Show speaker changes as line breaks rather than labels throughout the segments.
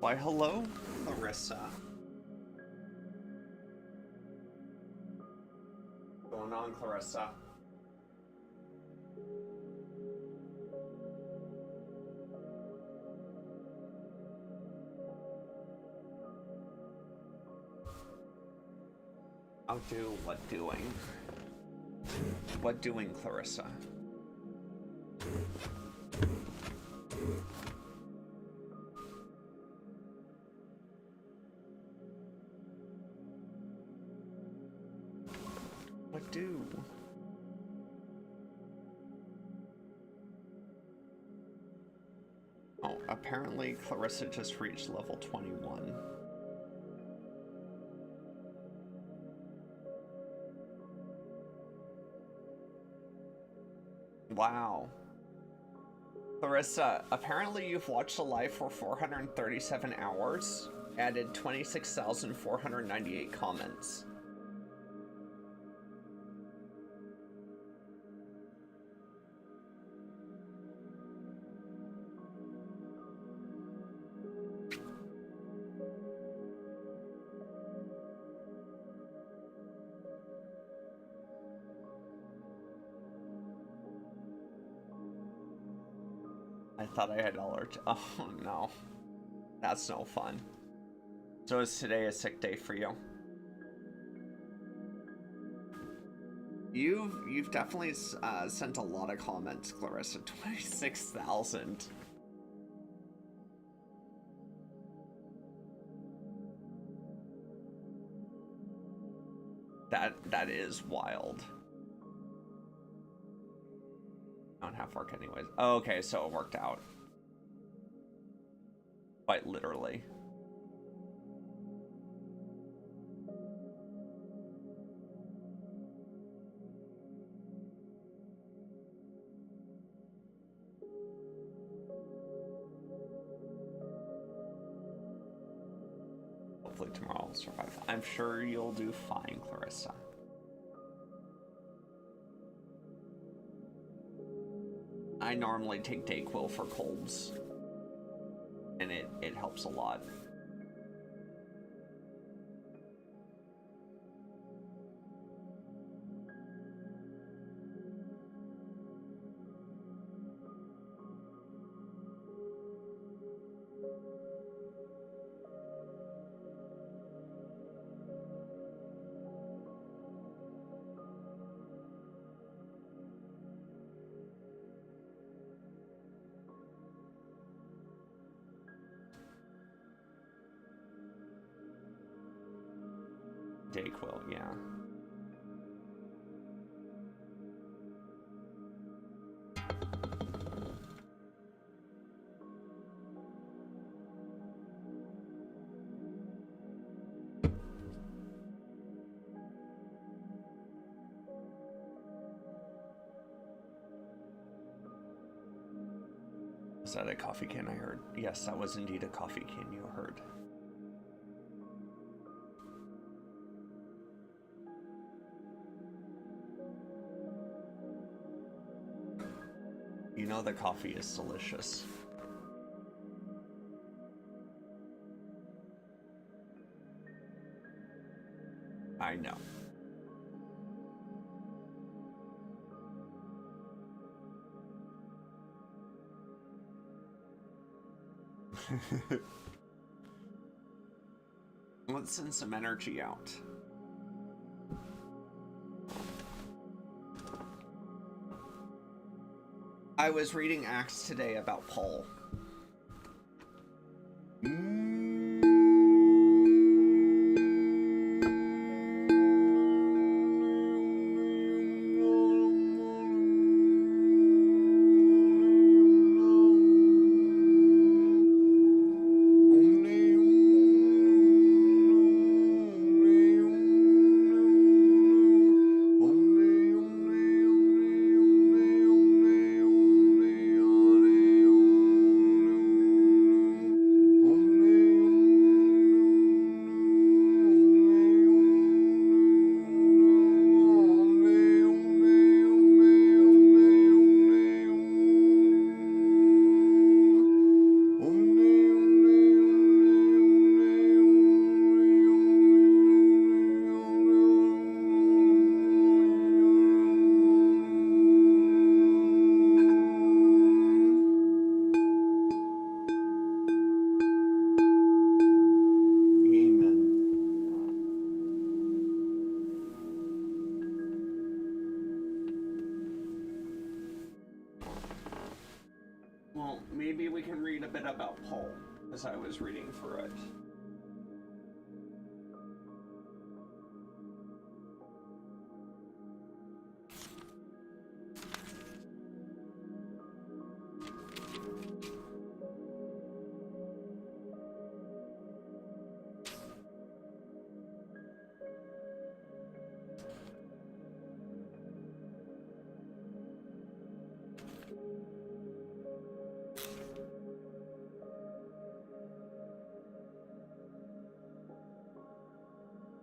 Why, hello, Clarissa. What's going on, Clarissa? I'll do what doing? What doing, Clarissa? What do? Oh, apparently Clarissa just reached level 21. Wow. Clarissa, apparently you've watched a live for 437 hours, added 26,498 comments. I thought I had allergy. Oh no. That's no fun. So is today a sick day for you? You've definitely sent a lot of comments, Clarissa. 26,000. That is wild. I don't have work anyways. Oh, okay, so it worked out. Quite literally. Hopefully tomorrow I'll survive. I'm sure you'll do fine, Clarissa. I normally take Dayquil for colds, and it helps a lot. Dayquil, yeah. Was that a coffee can I heard? Yes, that was indeed a coffee can you heard. You know the coffee is delicious. I know. Let's send some energy out. I was reading Acts today about Paul. Well, maybe we can read a bit about Paul, as I was reading through it.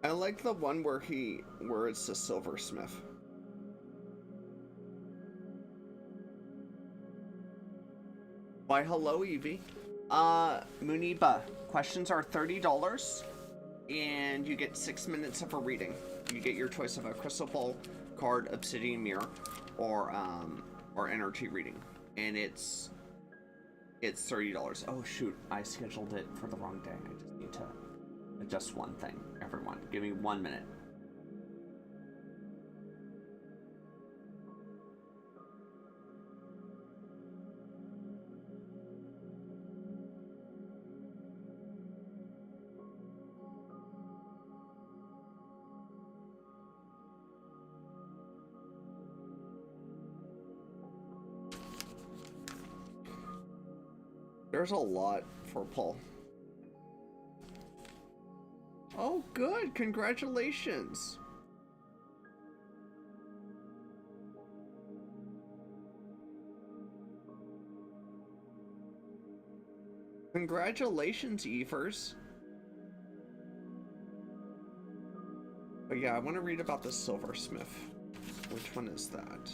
I like the one where it's the silversmith. Why, hello, Evie. Muniba, questions are $30, and you get 6 minutes of a reading. You get your choice of a crystal ball, card, obsidian mirror, or energy reading, and it's $30. Oh shoot, I scheduled it for the wrong day. I just need to adjust one thing. Everyone, give me 1 minute. There's a lot for Paul. Oh, good. Congratulations. Congratulations, Evers. But yeah, I want to read about the silversmith. Which one is that?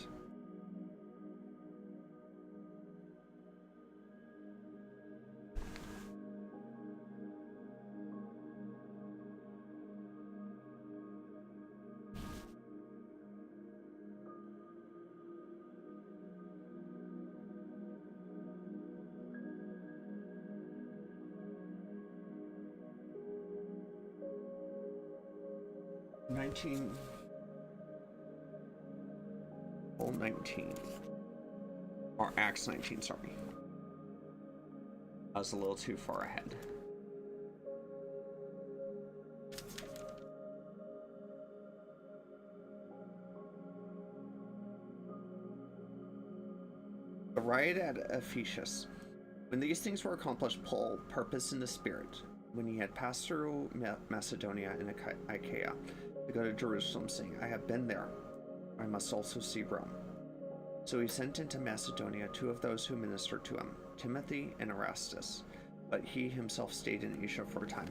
Full 19. Or Acts 19, sorry. I was a little too far ahead. The riot at Ephesus. When these things were accomplished, Paul purposed in the Spirit, when he had passed through Macedonia and Achaia, to go to Jerusalem, saying, I have been there. I must also see Rome. So he sent into Macedonia 2 of those who ministered to him, Timothy and Erastus, but he himself stayed in Asia for a time.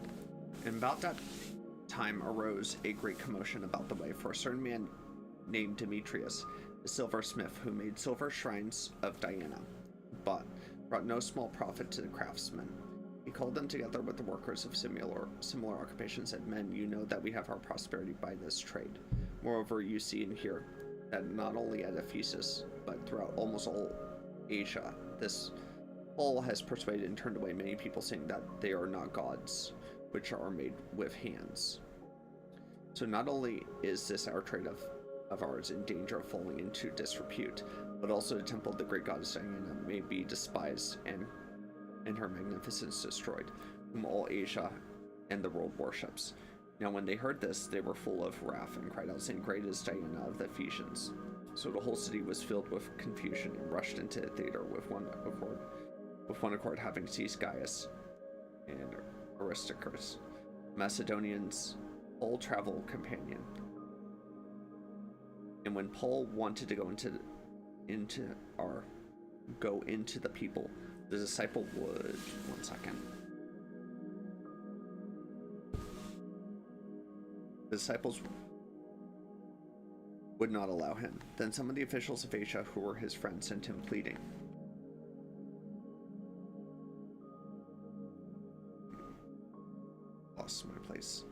And about that time arose a great commotion about the way, for a certain man named Demetrius, a silversmith, who made silver shrines of Diana, but brought no small profit to the craftsmen. He called them together with the workers of similar occupations, and said, Men, you know that we have our prosperity by this trade. Moreover, you see and hear that not only at Ephesus, but throughout almost all Asia, this Paul has persuaded and turned away many people, saying that they are not gods, which are made with hands. So not only is this our trade of ours in danger of falling into disrepute, but also the temple of the great goddess Diana may be despised and her magnificence destroyed, whom all Asia and the world worships. Now when they heard this, they were full of wrath and cried out, saying, Great is Diana of the Ephesians. So the whole city was filled with confusion and rushed into the theater with one accord, having seized Gaius and Aristarchus, Macedonians' whole travel companion. And when Paul wanted to go into the people, the disciple would... One second. The disciples would not allow him. Then some of the officials of Asia, who were his friends, sent him pleading. Lost my place.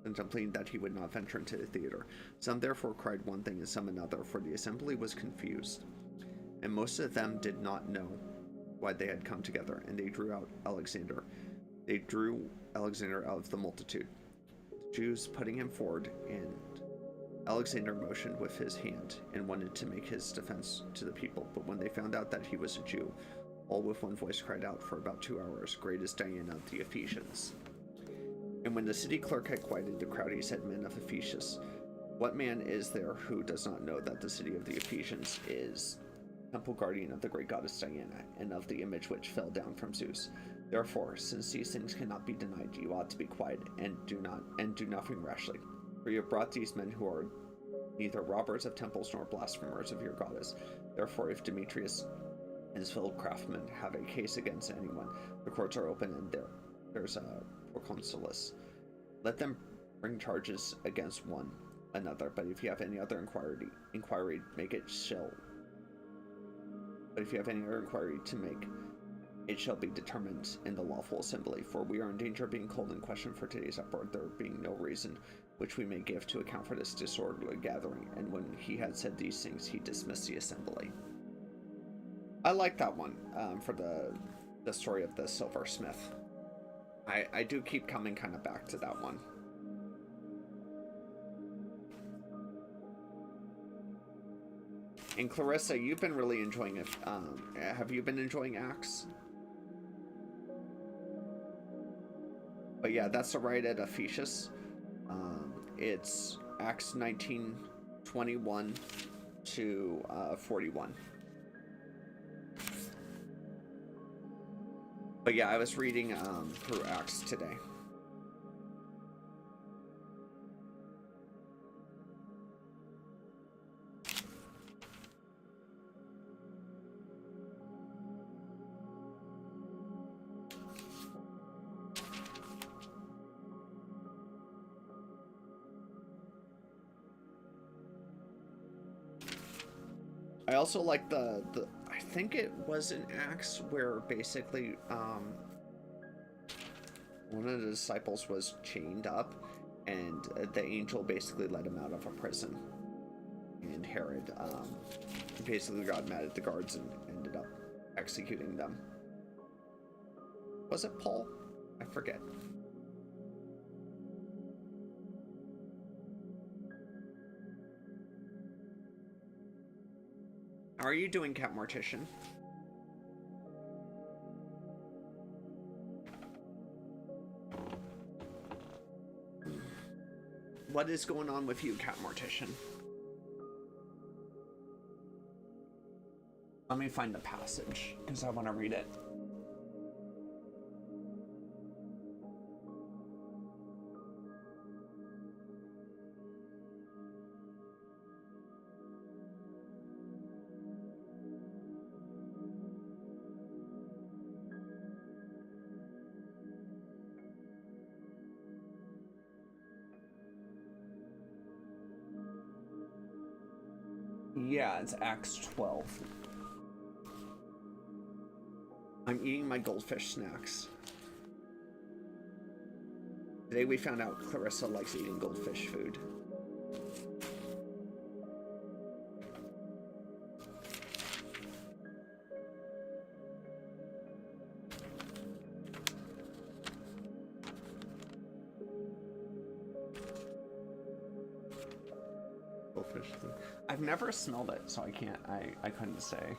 Sent him pleading that he would not venture into the theater. Some therefore cried one thing and some another, for the assembly was confused. And most of them did not know why they had come together, and they drew Alexander out of the multitude. The Jews, putting him forward, and Alexander motioned with his hand and wanted to make his defense to the people, but when they found out that he was a Jew, all with one voice cried out for about 2 hours, "Great is Diana of the Ephesians." And when the city clerk had quieted the crowd, he said, "Men of Ephesus, what man is there who does not know that the city of the Ephesians is temple guardian of the great goddess Diana, and of the image which fell down from Zeus? Therefore, since these things cannot be denied, you ought to be quiet and do nothing rashly. For you have brought these men who are neither robbers of temples nor blasphemers of your goddess. Therefore, if Demetrius and his fellow craftsmen have a case against anyone, the courts are open and there's a proconsulis. Let them bring charges against one another, but if you have any other inquiry make it shall. But if you have any other inquiry to make, it shall be determined in the lawful assembly, for we are in danger of being called in question for today's uproar, there being no reason which we may give to account for this disorderly gathering." And when he had said these things, he dismissed the assembly. I like that one for the story of the silversmith. I do keep coming kind of back to that one. And Clarissa, you've been really enjoying it. Have you been enjoying Acts? But yeah, that's the rite at Ephesus. It's Acts 19:21 to 41. But yeah, I was reading through Acts today. I also like the I think it was in Acts where basically one of the disciples was chained up and the angel basically let him out of a prison, and Herod basically got mad at the guards and ended up executing them. Was it Paul? I forget. How are you doing, Cat Mortician? What is going on with you, Cat Mortician? Let me find the passage, because I want to read it. Yeah, it's Acts 12. I'm eating my goldfish snacks. Today we found out Clarissa likes eating goldfish food. Goldfish food. I've never smelled it, so I can't. I couldn't say.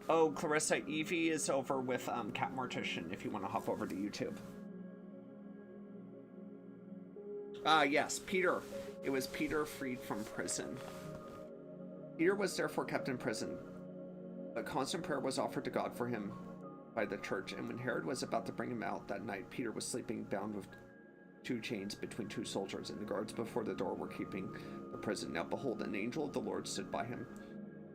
Oh, Clarissa, Evie is over with Cat Mortician. If you want to hop over to YouTube. Yes, Peter. It was Peter freed from prison. Peter was therefore kept in prison, but constant prayer was offered to God for him by the church. And when Herod was about to bring him out that night, Peter was sleeping bound with 2 chains between 2 soldiers, and the guards before the door were keeping the prison. Now behold, an angel of the Lord stood by him,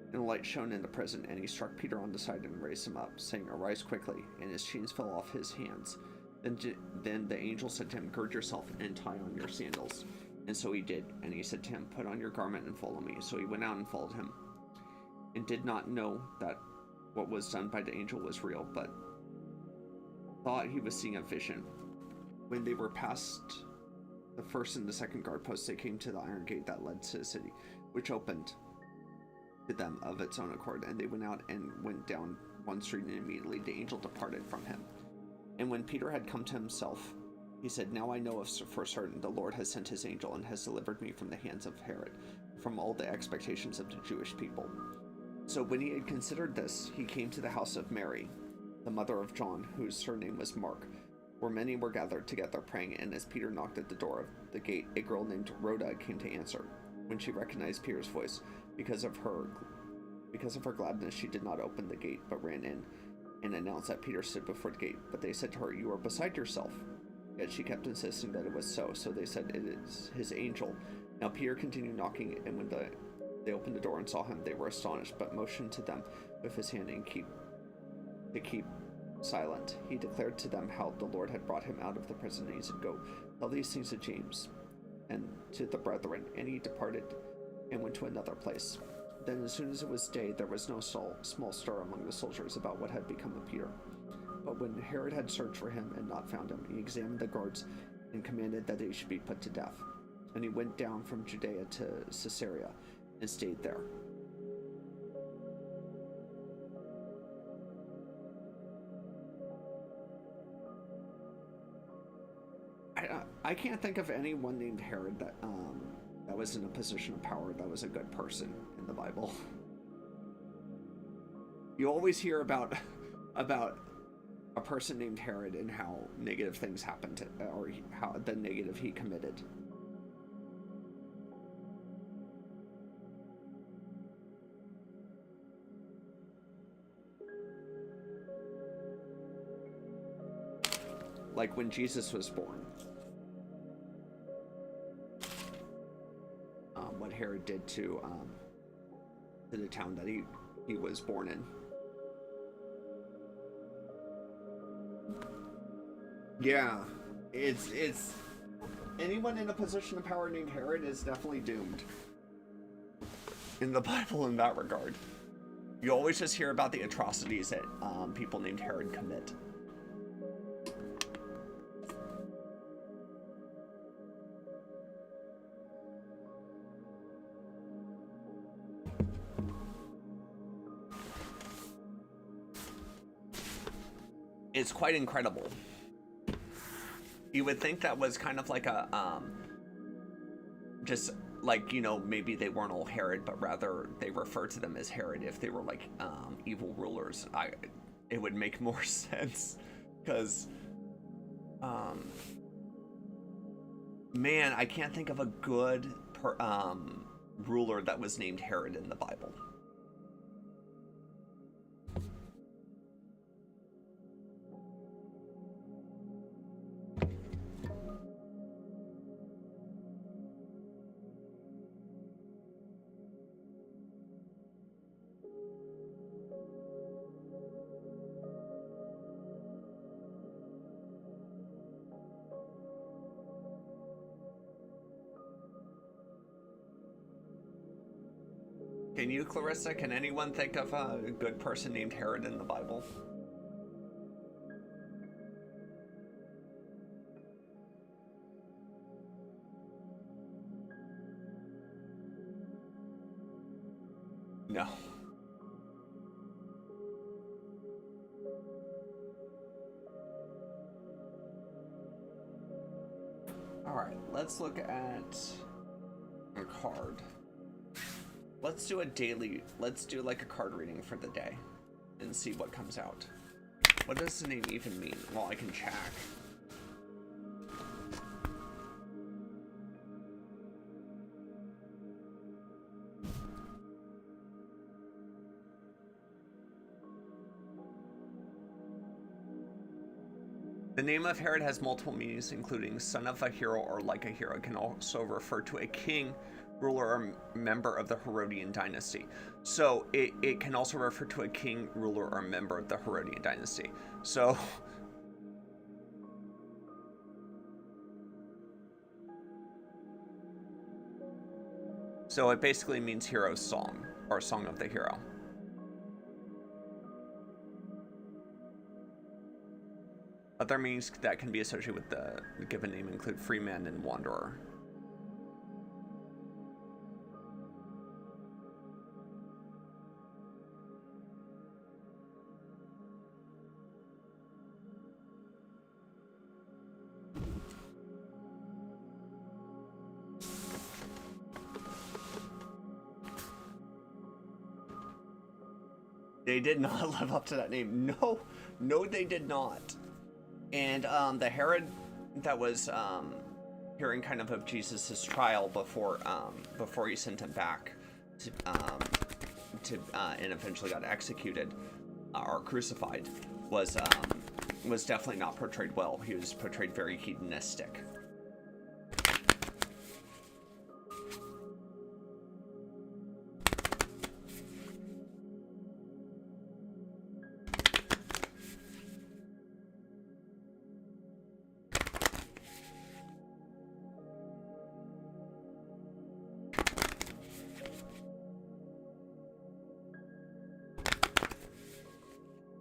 and a light shone in the prison, and he struck Peter on the side and raised him up, saying, "Arise quickly," and his chains fell off his hands. Then the angel said to him, "Gird yourself and tie on your sandals." And so he did, and he said to him, "Put on your garment and follow me." So he went out and followed him, and did not know that what was done by the angel was real, but thought he was seeing a vision. When they were past the first and the second guard posts, they came to the iron gate that led to the city, which opened to them of its own accord, and they went out and went down one street, and immediately the angel departed from him. And when Peter had come to himself, He said, "Now I know for certain the Lord has sent his angel and has delivered me from the hands of Herod, from all the expectations of the Jewish people." So when he had considered this, he came to the house of Mary, the mother of John, whose surname was Mark, where many were gathered together praying, and as Peter knocked at the door of the gate, a girl named Rhoda came to answer. When she recognized Peter's voice, because of her gladness, she did not open the gate, but ran in and announced that Peter stood before the gate. But they said to her, "You are beside yourself." Yet she kept insisting that it was so. So they said, "It is his angel." Now Peter continued knocking, and when they opened the door and saw him, they were astonished, but motioned to them with his hand and to keep silent. He declared to them how the Lord had brought him out of the prison, and he said, "Go, tell these things to James and to the brethren." And he departed and went to another place. Then as soon as it was day, there was no small stir among the soldiers about what had become of Peter. But when Herod had searched for him and not found him, he examined the guards and commanded that they should be put to death. And he went down from Judea to Caesarea and stayed there. I can't think of anyone named Herod that was in a position of power that was a good person in the Bible. You always hear about a person named Herod and how negative things happened to, or how the negative he committed. Like when Jesus was born. What Herod did to the town that he was born in. Yeah, it's anyone in a position of power named Herod is definitely doomed in the Bible in that regard. You always just hear about the atrocities that people named Herod commit. It's quite incredible. You would think that was kind of like a just like, you know, maybe they weren't all Herod, but rather they refer to them as Herod if they were like evil rulers. It would make more sense, because man, I can't think of a good ruler that was named Herod in the Bible. Can you, Clarissa? Can anyone think of a good person named Herod in the Bible? No. Alright, let's look at a card. Let's do like a card reading for the day and see what comes out. What does the name even mean? Well, I can check. The name of Herod has multiple meanings, including son of a hero or like a hero. It can also refer to a king, ruler, or member of the Herodian dynasty. So it can also refer to a king, ruler, or member of the Herodian dynasty. So it basically means hero's song, or song of the hero. Other meanings that can be associated with the given name include free man and wanderer. They did not live up to that name. No, no, they did not. And the Herod that was hearing kind of Jesus' trial before he sent him back to and eventually got executed or crucified was definitely not portrayed well. He was portrayed very hedonistic.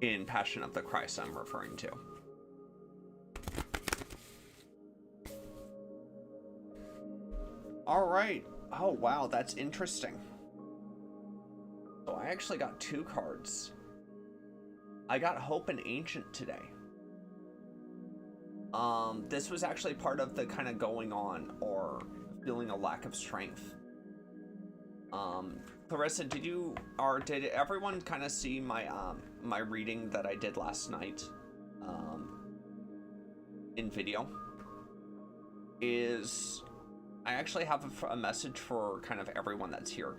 In Passion of the Christ, I'm referring to. All right. Oh, wow, that's interesting. So I actually got 2 cards. I got Hope and Ancient today. This was actually part of the kind of going on or feeling a lack of strength. Clarissa, did everyone kind of see my my reading that I did last night in video? I actually have a message for kind of everyone that's here.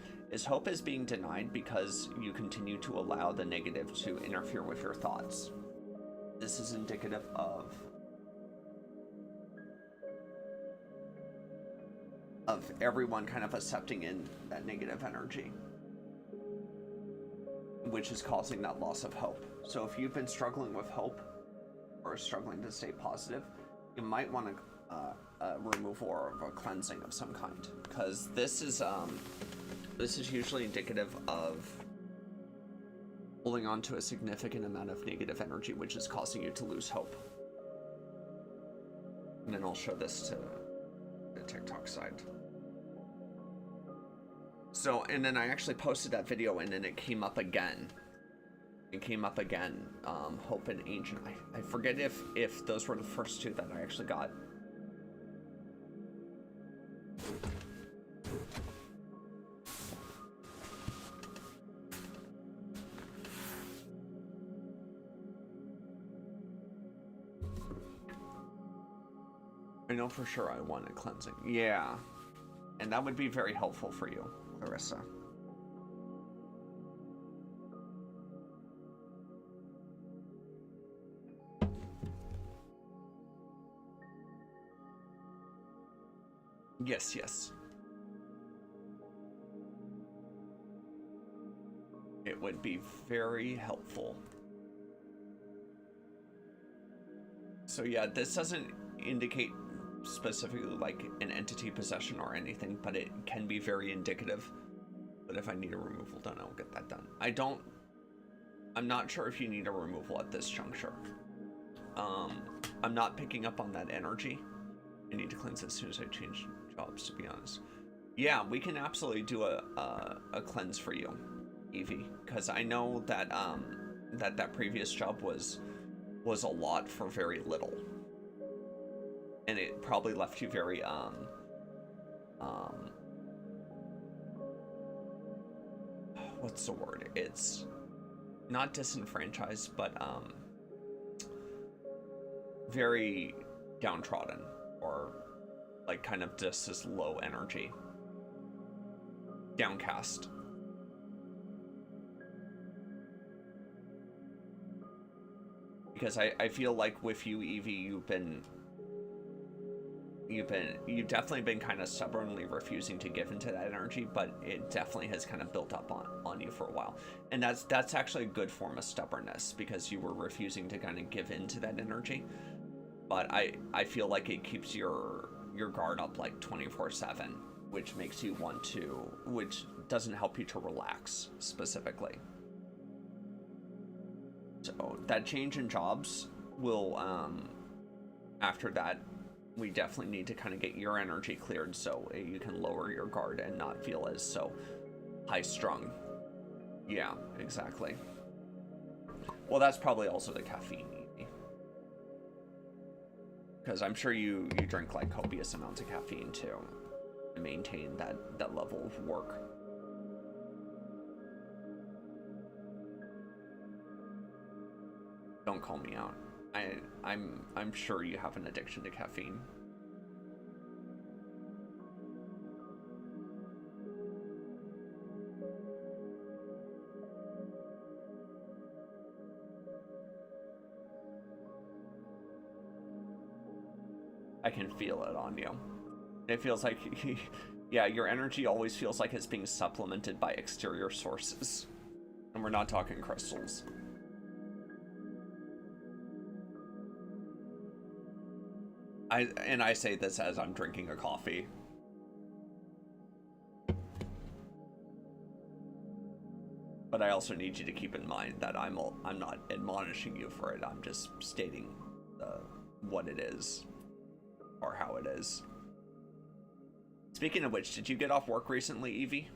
Hope is being denied because you continue to allow the negative to interfere with your thoughts. This is indicative of everyone kind of accepting in that negative energy, which is causing that loss of hope. So if you've been struggling with hope or struggling to stay positive, you might want a removal or a cleansing of some kind, because this is usually indicative of holding on to a significant amount of negative energy, which is causing you to lose hope. And then I'll show this to the TikTok side. So, and then I actually posted that video, and then it came up again. Hope and Ancient. I forget if those were the first 2 that I actually got. I know for sure I want a cleansing. Yeah. And that would be very helpful for you, Clarissa. Yes, yes. It would be very helpful. So yeah, this doesn't indicate specifically like an entity possession or anything, but it can be very indicative. But if I need a removal done, I'll get that done. I'm not sure if you need a removal at this juncture. I'm not picking up on that energy. I need to cleanse as soon as I change jobs, to be honest. Yeah, we can absolutely do a cleanse for you, Evie, because I know that that previous job was a lot for very little. And it probably left you very what's the word? It's not disenfranchised, but very downtrodden, or like kind of just this low energy, downcast. Because I feel like with you, Evie, you've definitely been kind of stubbornly refusing to give into that energy, but it definitely has kind of built up on you for a while. And that's actually a good form of stubbornness, because you were refusing to kind of give into that energy. But I feel like it keeps your guard up like 24/7, which makes you want to, which doesn't help you to relax specifically. So that change in jobs will, after that, we definitely need to kind of get your energy cleared so you can lower your guard and not feel as so high strung. Yeah, exactly. Well, that's probably also the caffeine, because I'm sure you drink like copious amounts of caffeine too to maintain that level of work. Don't call me out. I'm sure you have an addiction to caffeine. I can feel it on you. It feels like, yeah, your energy always feels like it's being supplemented by exterior sources. And we're not talking crystals. I say this as I'm drinking a coffee. But I also need you to keep in mind that I'm not admonishing you for it. I'm just stating what it is, or how it is. Speaking of which, did you get off work recently, Evie?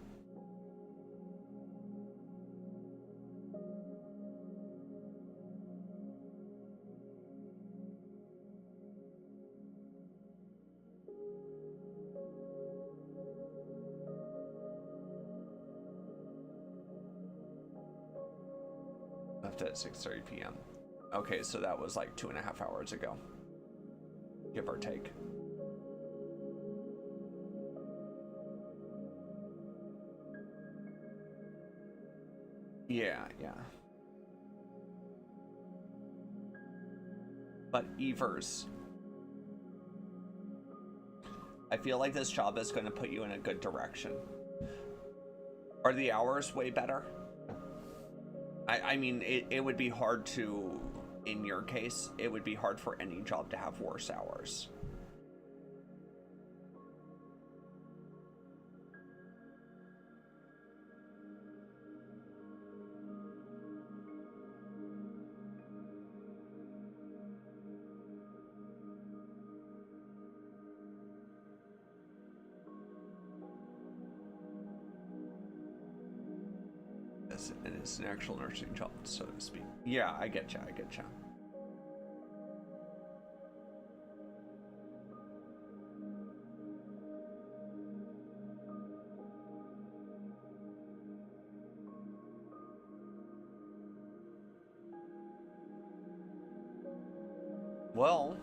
Left at 6:30 p.m. Okay, so that was like 2.5 hours ago, give or take. Yeah. But Evers, I feel like this job is going to put you in a good direction. Are the hours way better? I mean, it would be hard to, in your case, it would be hard for any job to have worse hours. And it's an actual nursing job, so to speak. Yeah, I get you. Well,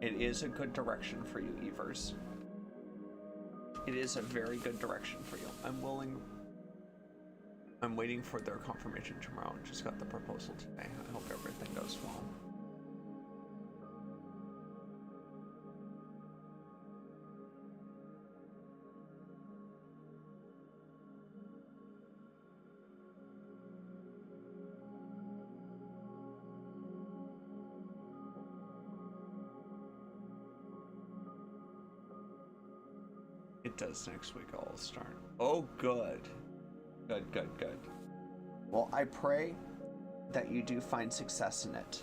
it is a good direction for you, Evers. It is a very good direction for you. I'm waiting for their confirmation tomorrow. Just got the proposal today. I hope everything goes well. It does next week. I'll start. Oh, good. Good. Well, I pray that you do find success in it.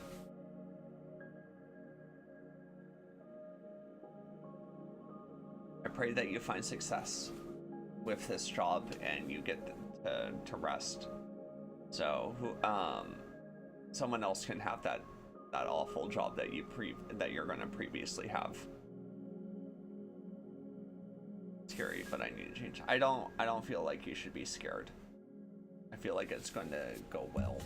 I pray that you find success with this job and you get to rest. So, someone else can have that awful job that you're going to previously have. Scary, but I need to change. I don't feel like you should be scared. I feel like it's going to go well.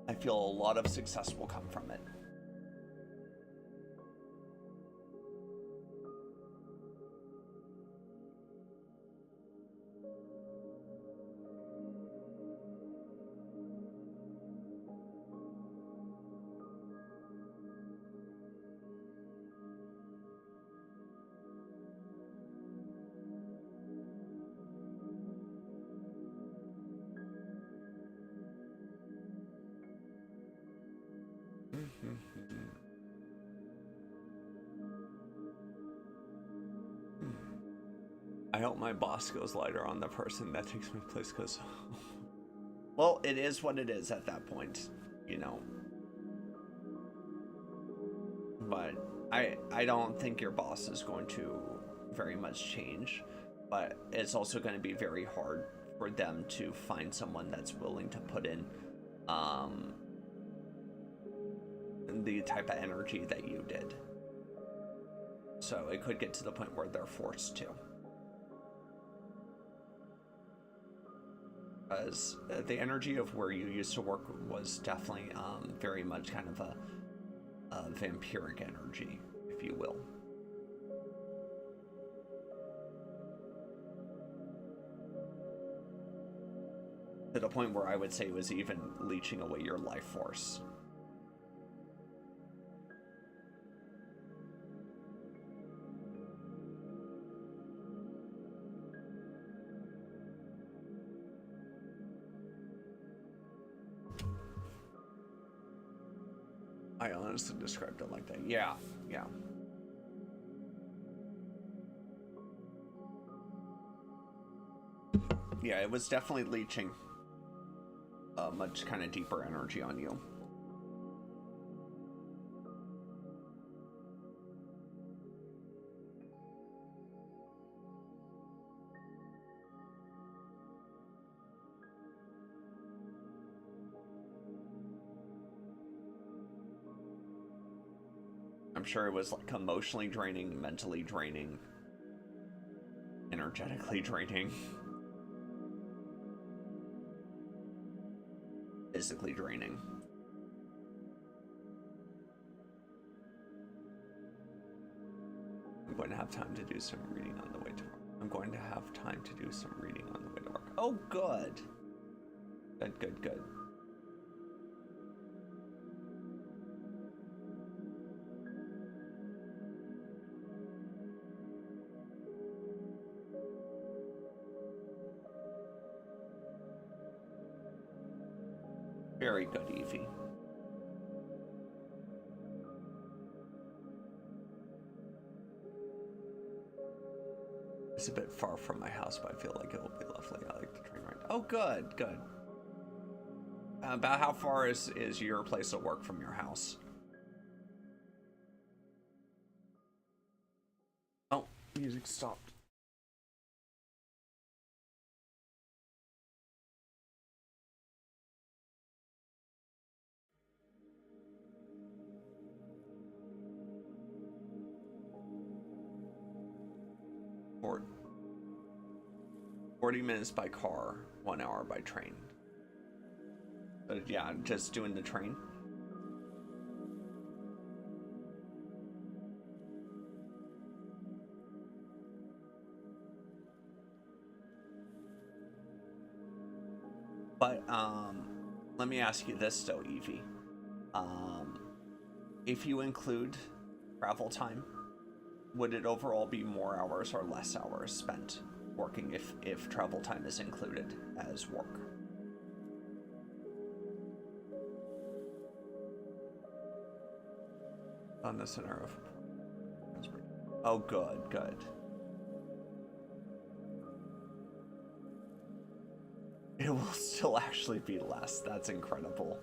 I feel a lot of success will come from it. I hope my boss goes lighter on the person that takes my place, because well, it is what it is at that point, you know. But I don't think your boss is going to very much change, but it's also going to be very hard for them to find someone that's willing to put in the type of energy that you did. So it could get to the point where they're forced to. As the energy of where you used to work was definitely very much kind of a vampiric energy, if you will. To the point where I would say it was even leeching away your life force. I honestly described it like that. Yeah, yeah. Yeah, it was definitely leeching a much kind of deeper energy on you. I'm sure it was like emotionally draining, mentally draining, energetically draining, physically draining. I'm going to have time to do some reading on the way to work. I'm going to have time to do some reading on the way to work. Oh, good. Good, good, good. Very good, Evie. It's a bit far from my house, but I feel like it will be lovely. I like the train ride. Oh, good, good. About how far is your place of work from your house? Oh, music stopped. Or 40 minutes by car, 1 hour by train. But yeah, just doing the train. But let me ask you this though, Evie. If you include travel time, would it overall be more hours or less hours spent working if travel time is included as work? On the center of... Oh, good, good. It will still actually be less. That's incredible.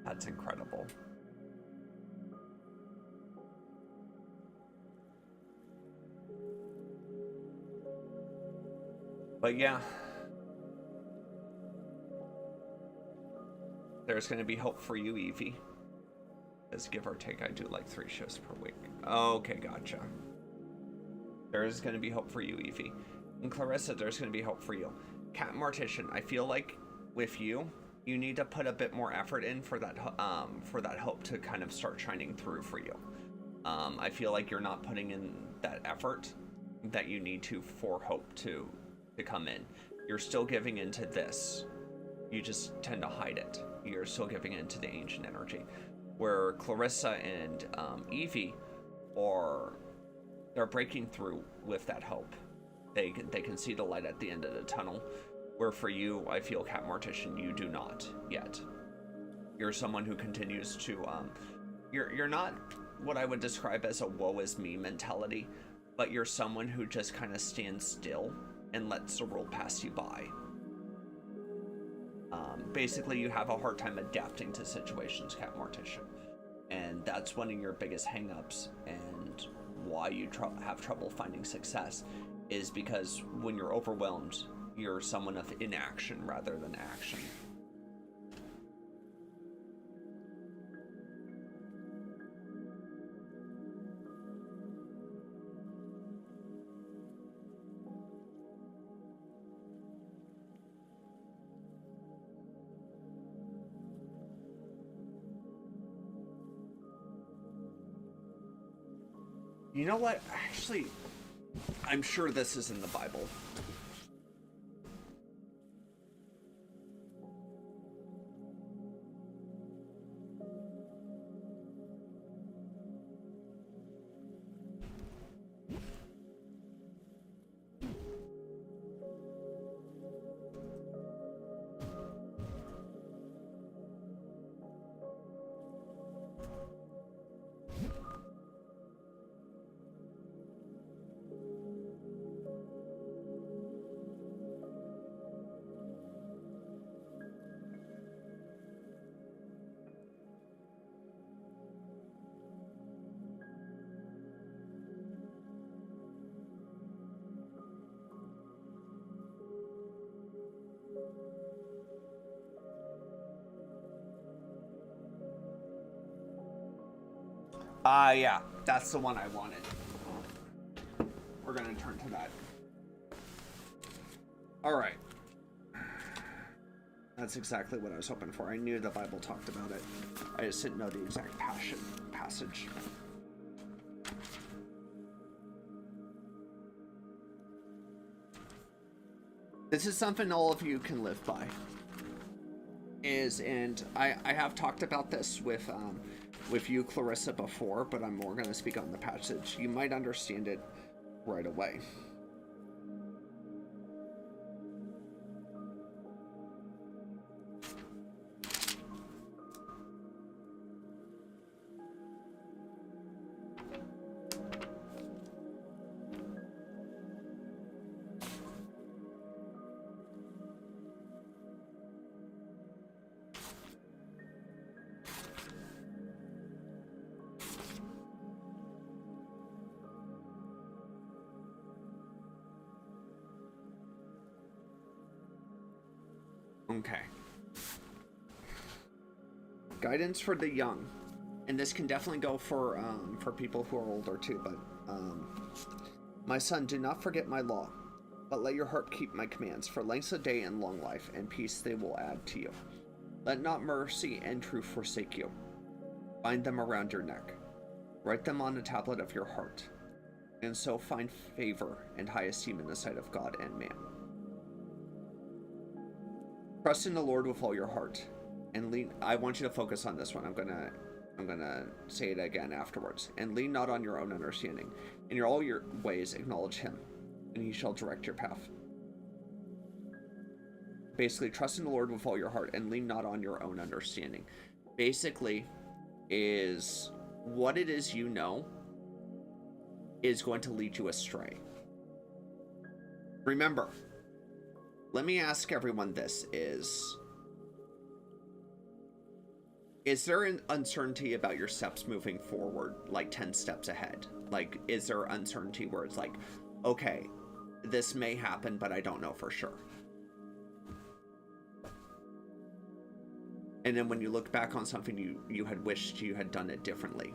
That's incredible. But yeah, there's going to be hope for you, Evie. As give or take, I do like 3 shifts per week. Okay, gotcha. There is going to be hope for you, Evie. And Clarissa, there's going to be hope for you. Cat Mortician, I feel like with you, you need to put a bit more effort in for that hope to kind of start shining through for you. I feel like you're not putting in that effort that you need to for hope to come in. You're still giving into this. You just tend to hide it. You're still giving into the ancient energy. Where Clarissa and Evie they're breaking through with that hope. They can see the light at the end of the tunnel. Where for you, I feel, Cat Mortician, you do not yet. You're someone who continues to you're not what I would describe as a woe is me mentality, but you're someone who just kind of stands still and lets the world pass you by. Basically, you have a hard time adapting to situations, Cat Mortician. And that's one of your biggest hangups, and why you have trouble finding success is because when you're overwhelmed, you're someone of inaction rather than action. You know what? Actually, I'm sure this is in the Bible. Yeah, that's the one I wanted. We're gonna turn to that. All right. That's exactly what I was hoping for. I knew the Bible talked about it. I just didn't know the exact passage. This is something all of you can live by. And I have talked about this with you, Clarissa, before, but I'm more going to speak on the passage. You might understand it right away. Okay. Guidance for the young, and this can definitely go for people who are older too. But my son, do not forget my law, but let your heart keep my commands. For length of day and long life and peace they will add to you. Let not mercy and truth forsake you. Bind them around your neck. Write them on the tablet of your heart, and so find favor and high esteem in the sight of God and man. Trust in the Lord with all your heart, and lean. I want you to focus on this one. I'm gonna say it again afterwards. And lean not on your own understanding. In all your ways acknowledge Him, and He shall direct your path. Basically, trust in the Lord with all your heart, and lean not on your own understanding. Basically, is what it is you know is going to lead you astray. Remember. Let me ask everyone this, is there an uncertainty about your steps moving forward, like 10 steps ahead? Like, is there uncertainty where it's like, okay, this may happen, but I don't know for sure? And then when you look back on something you had wished you had done it differently.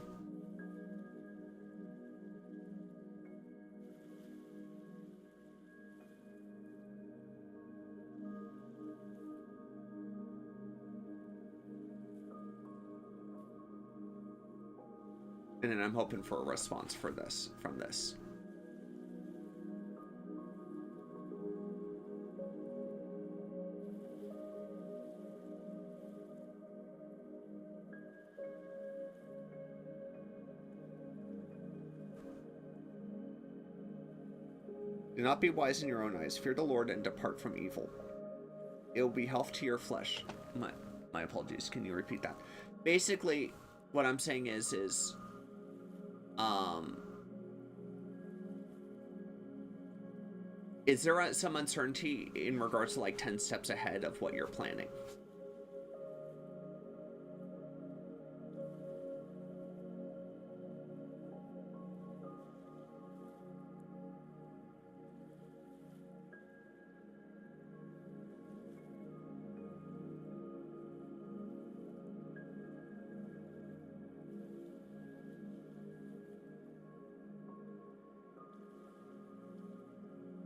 And then I'm hoping for a response from this. Do not be wise in your own eyes. Fear the Lord and depart from evil. It will be health to your flesh. My apologies. Can you repeat that? Basically, what I'm saying is there some uncertainty in regards to like 10 steps ahead of what you're planning?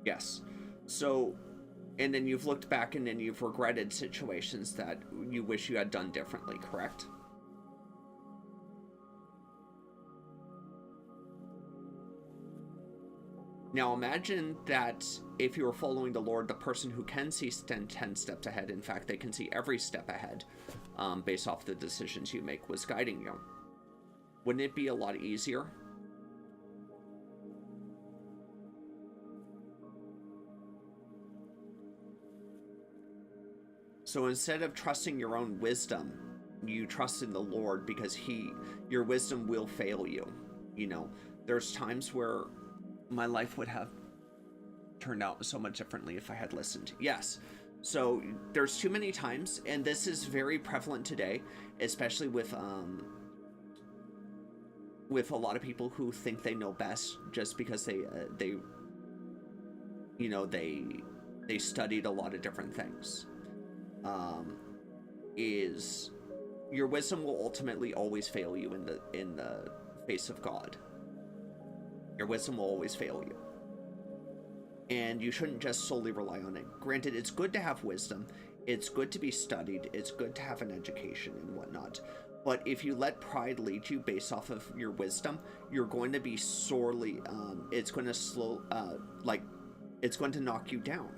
Yes. So, and then you've looked back and then you've regretted situations that you wish you had done differently, correct? Now imagine that if you were following the Lord, the person who can see 10 steps ahead, in fact, they can see every step ahead based off the decisions you make, was guiding you. Wouldn't it be a lot easier? So instead of trusting your own wisdom, you trust in the Lord, because your wisdom will fail you. You know, there's times where my life would have turned out so much differently if I had listened. Yes. So there's too many times, and this is very prevalent today, especially with a lot of people who think they know best just because they studied a lot of different things. Is your wisdom will ultimately always fail you in the face of God. Your wisdom will always fail you. And you shouldn't just solely rely on it. Granted, it's good to have wisdom. It's good to be studied. It's good to have an education and whatnot. But if you let pride lead you based off of your wisdom, you're going to be sorely, it's going to it's going to knock you down.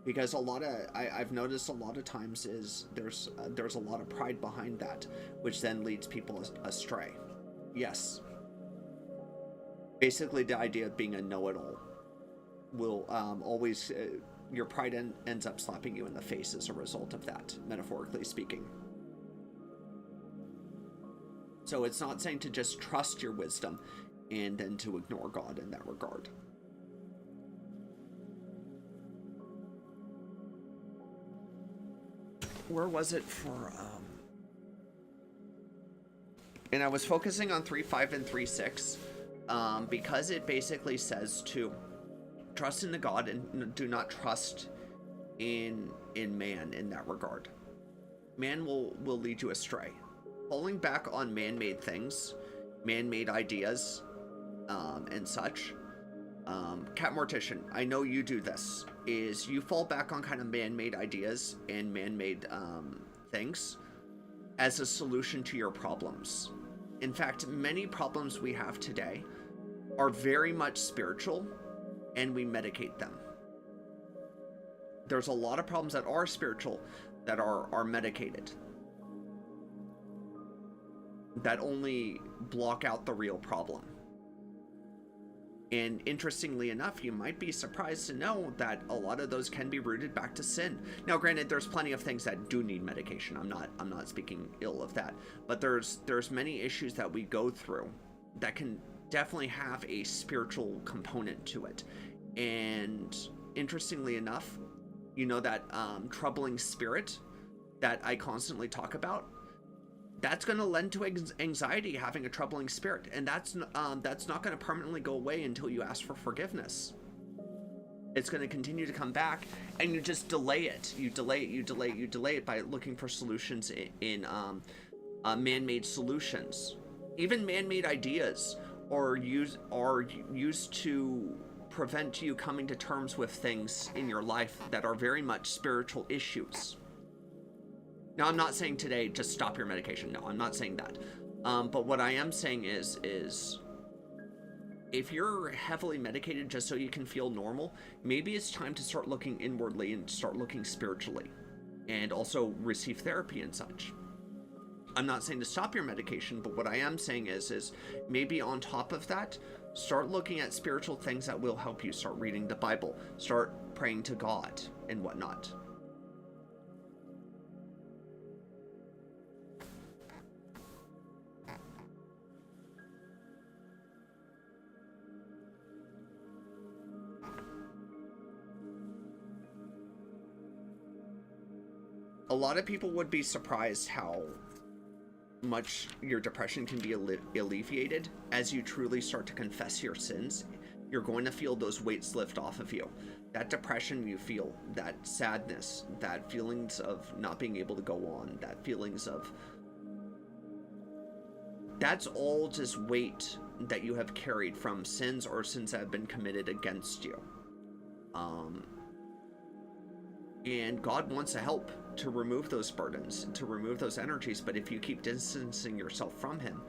Because I've noticed a lot of times is there's a lot of pride behind that, which then leads people astray. Yes. Basically, the idea of being a know-it-all will always, your pride ends up slapping you in the face as a result of that, metaphorically speaking. So it's not saying to just trust your wisdom and then to ignore God in that regard. Where was it for, and I was focusing on 3.5 and 3.6, because it basically says to trust in the God and do not trust in man in that regard. Man will lead you astray. Falling back on man-made things, man-made ideas, and such. Cat Mortician, I know you do this, is you fall back on kind of man-made ideas and man-made things as a solution to your problems. In fact, many problems we have today are very much spiritual, and we medicate them. There's a lot of problems that are spiritual that are medicated, that only block out the real problem. And interestingly enough, you might be surprised to know that a lot of those can be rooted back to sin. Now, granted, there's plenty of things that do need medication. I'm not speaking ill of that, but there's many issues that we go through that can definitely have a spiritual component to it. And interestingly enough, you know, that troubling spirit that I constantly talk about, that's going to lend to anxiety, having a troubling spirit, and that's not going to permanently go away until you ask for forgiveness. It's going to continue to come back, and you just delay it. You delay it by looking for solutions in man-made solutions. Even man-made ideas are used to prevent you coming to terms with things in your life that are very much spiritual issues. Now, I'm not saying today just stop your medication. No, I'm not saying that. But what I am saying is if you're heavily medicated just so you can feel normal, maybe it's time to start looking inwardly and start looking spiritually, and also receive therapy and such. I'm not saying to stop your medication, but what I am saying is maybe on top of that, start looking at spiritual things that will help you. Start reading the Bible, start praying to God and whatnot. A lot of people would be surprised how much your depression can be alleviated as you truly start to confess your sins. You're going to feel those weights lift off of you. That depression you feel, that sadness, that feelings of not being able to go on, that feelings of... that's all just weight that you have carried from sins or sins that have been committed against you. And God wants to help to remove those burdens, to remove those energies, but if you keep distancing yourself from Him,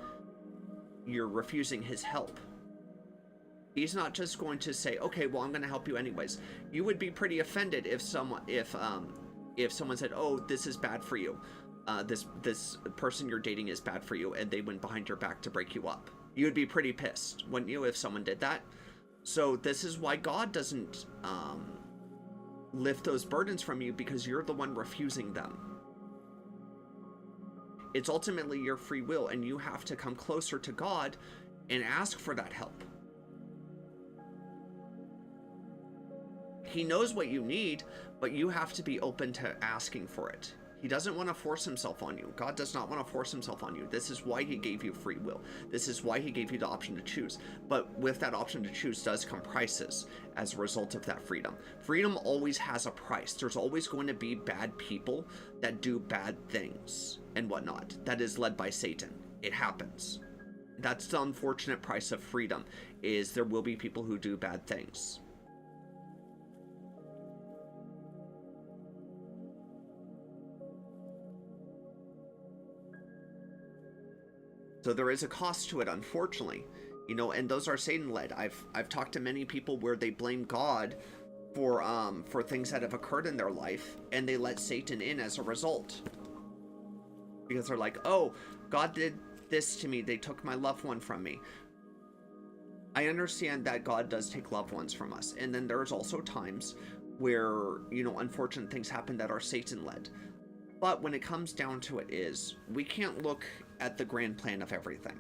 you're refusing His help. He's not just going to say, okay, well, I'm going to help you anyways. You would be pretty offended if someone said, oh, this is bad for you. This person you're dating is bad for you, and they went behind your back to break you up. You would be pretty pissed, wouldn't you, if someone did that? So this is why God doesn't lift those burdens from you, because you're the one refusing them. It's ultimately your free will, and you have to come closer to God and ask for that help. He knows what you need, but you have to be open to asking for it. He doesn't want to force himself on you. God does not want to force himself on you. This is why he gave you free will. This is why he gave you the option to choose. But with that option to choose does come prices as a result of that freedom. Freedom always has a price. There's always going to be bad people that do bad things and whatnot. That is led by Satan. It happens. That's the unfortunate price of freedom, is there will be people who do bad things. So there is a cost to it, unfortunately, you know, and those are Satan-led. I've talked to many people where they blame God for things that have occurred in their life, and they let Satan in as a result, because they're like, oh, God did this to me. They took my loved one from me. I understand that God does take loved ones from us, and then there's also times where, you know, unfortunate things happen that are Satan-led. But when it comes down to it, is we can't look at the grand plan of everything.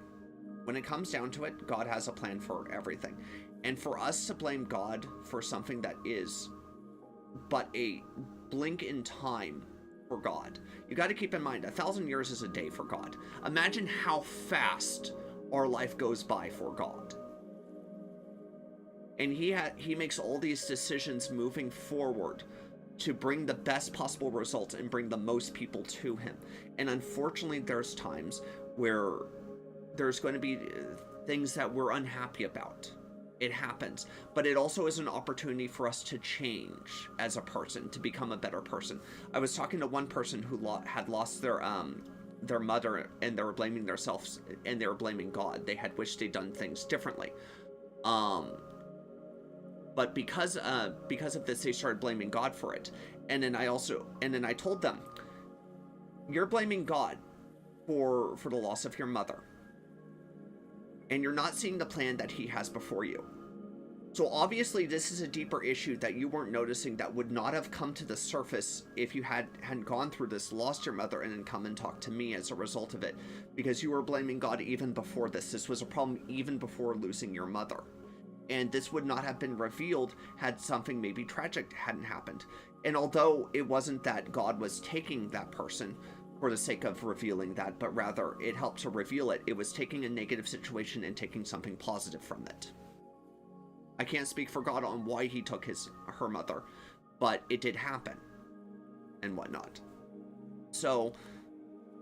When it comes down to it, God has a plan for everything. And for us to blame God for something that is but a blink in time for God, you got to keep in mind, 1,000 years is a day for God. Imagine how fast our life goes by for God. And he makes all these decisions moving forward to bring the best possible results and bring the most people to him. And unfortunately, there's times where there's going to be things that we're unhappy about. It happens. But it also is an opportunity for us to change as a person, to become a better person. I was talking to one person who had lost their mother, and they were blaming themselves, and they were blaming God. They had wished they'd done things differently. But because of this, they started blaming God for it. And then I told them, you're blaming God for the loss of your mother. And you're not seeing the plan that he has before you. So obviously this is a deeper issue that you weren't noticing, that would not have come to the surface if you hadn't gone through this, lost your mother, and then come and talk to me as a result of it. Because you were blaming God even before this. This was a problem even before losing your mother. And this would not have been revealed had something maybe tragic hadn't happened. And although it wasn't that God was taking that person for the sake of revealing that, but rather it helped to reveal it, it was taking a negative situation and taking something positive from it. I can't speak for God on why he took her mother, but it did happen and whatnot. So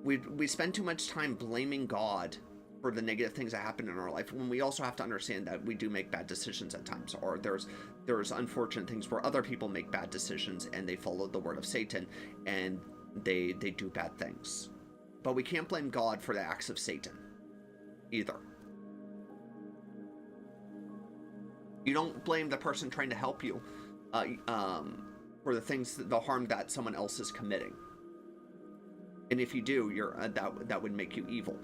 we spend too much time blaming God for the negative things that happen in our life, when we also have to understand that we do make bad decisions at times, or there's unfortunate things where other people make bad decisions and they follow the word of Satan and they do bad things. But we can't blame God for the acts of Satan either. You don't blame the person trying to help you for the harm that someone else is committing. And if you do, that would make you evil.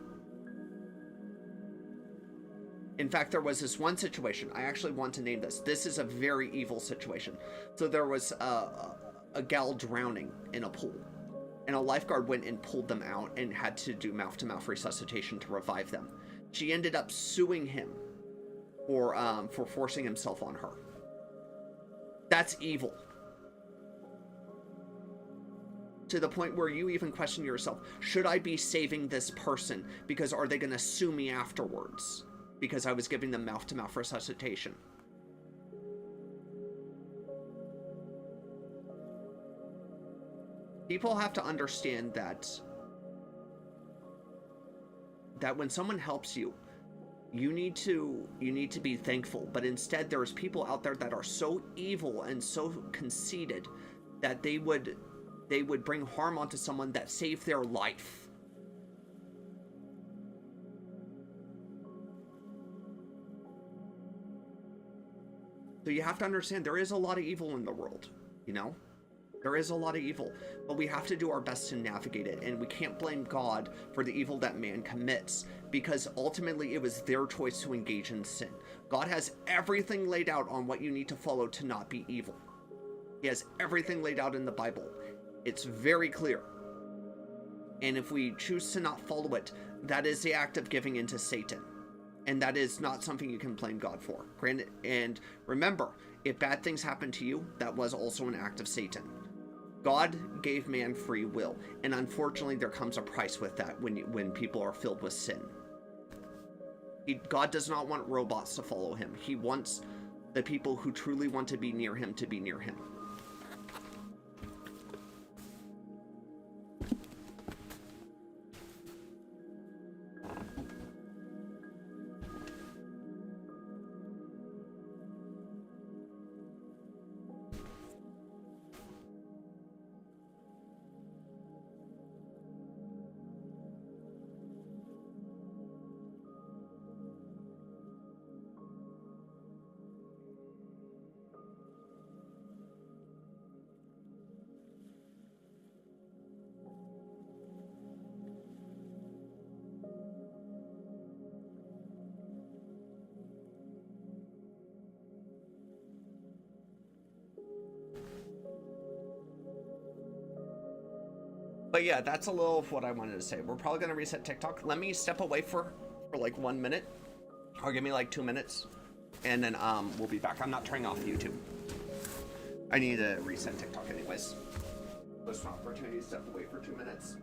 In fact, there was this one situation, I actually want to name this. This is a very evil situation. So there was a gal drowning in a pool, and a lifeguard went and pulled them out and had to do mouth-to-mouth resuscitation to revive them. She ended up suing him for forcing himself on her. That's evil. To the point where you even question yourself, should I be saving this person? Because are they going to sue me afterwards? Because I was giving them mouth-to-mouth resuscitation. People have to understand that when someone helps you, you need to be thankful. But instead, there's people out there that are so evil and so conceited that they would bring harm onto someone that saved their life. So you have to understand there is a lot of evil in the world, you know? There is a lot of evil, but we have to do our best to navigate it, and we can't blame God for the evil that man commits, because ultimately it was their choice to engage in sin. God has everything laid out on what you need to follow to not be evil. He has everything laid out in the Bible. It's very clear. And if we choose to not follow it, that is the act of giving into Satan. And that is not something you can blame God for. Granted, and remember, if bad things happen to you, that was also an act of Satan. God gave man free will, and unfortunately there comes a price with that when people are filled with sin. God does not want robots to follow him. He wants the people who truly want to be near him to be near him. But yeah, that's a little of what I wanted to say. We're probably going to reset TikTok. Let me step away for like 1 minute, or give me like 2 minutes, and then we'll be back. I'm not turning off YouTube. I need to reset TikTok anyways. There's an opportunity to step away for 2 minutes.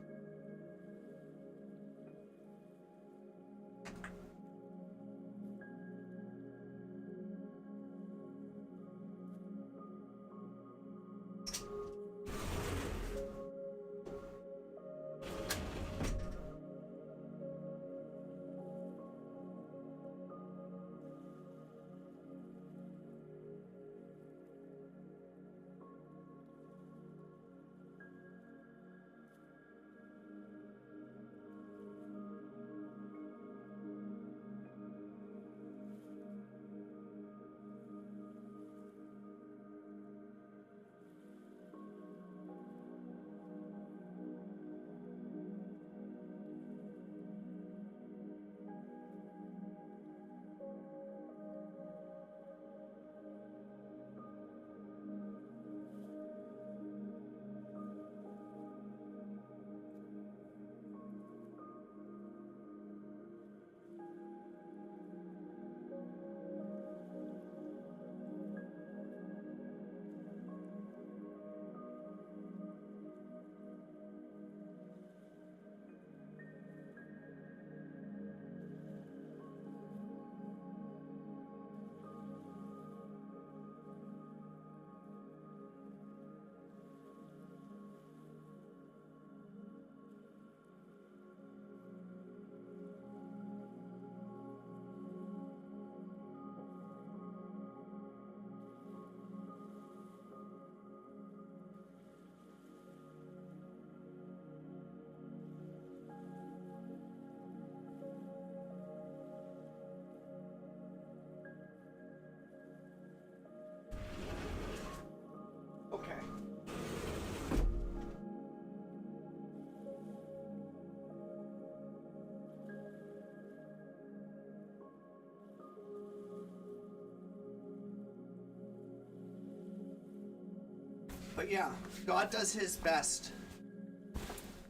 But yeah, God does his best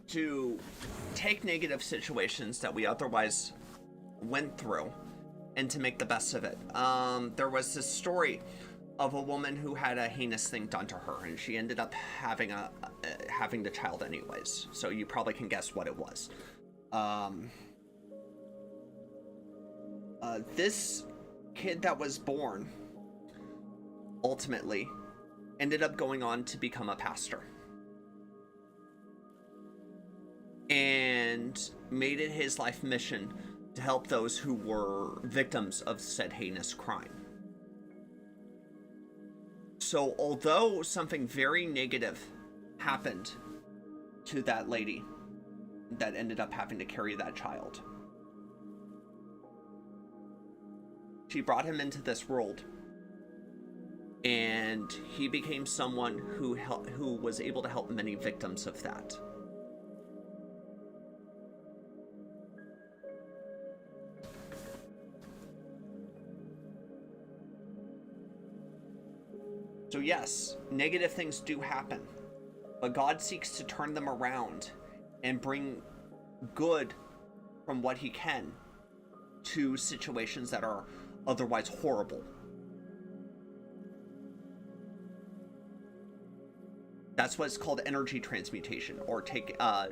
to take negative situations that we otherwise went through and to make the best of it. There was this story of a woman who had a heinous thing done to her, and she ended up having the child anyways. So you probably can guess what it was. This kid that was born ultimately ended up going on to become a pastor and made it his life mission to help those who were victims of said heinous crime. So although something very negative happened to that lady that ended up having to carry that child, she brought him into this world And he became someone who was able to help many victims of that. So yes, negative things do happen, but God seeks to turn them around and bring good from what he can to situations that are otherwise horrible. That's what's called energy transmutation, or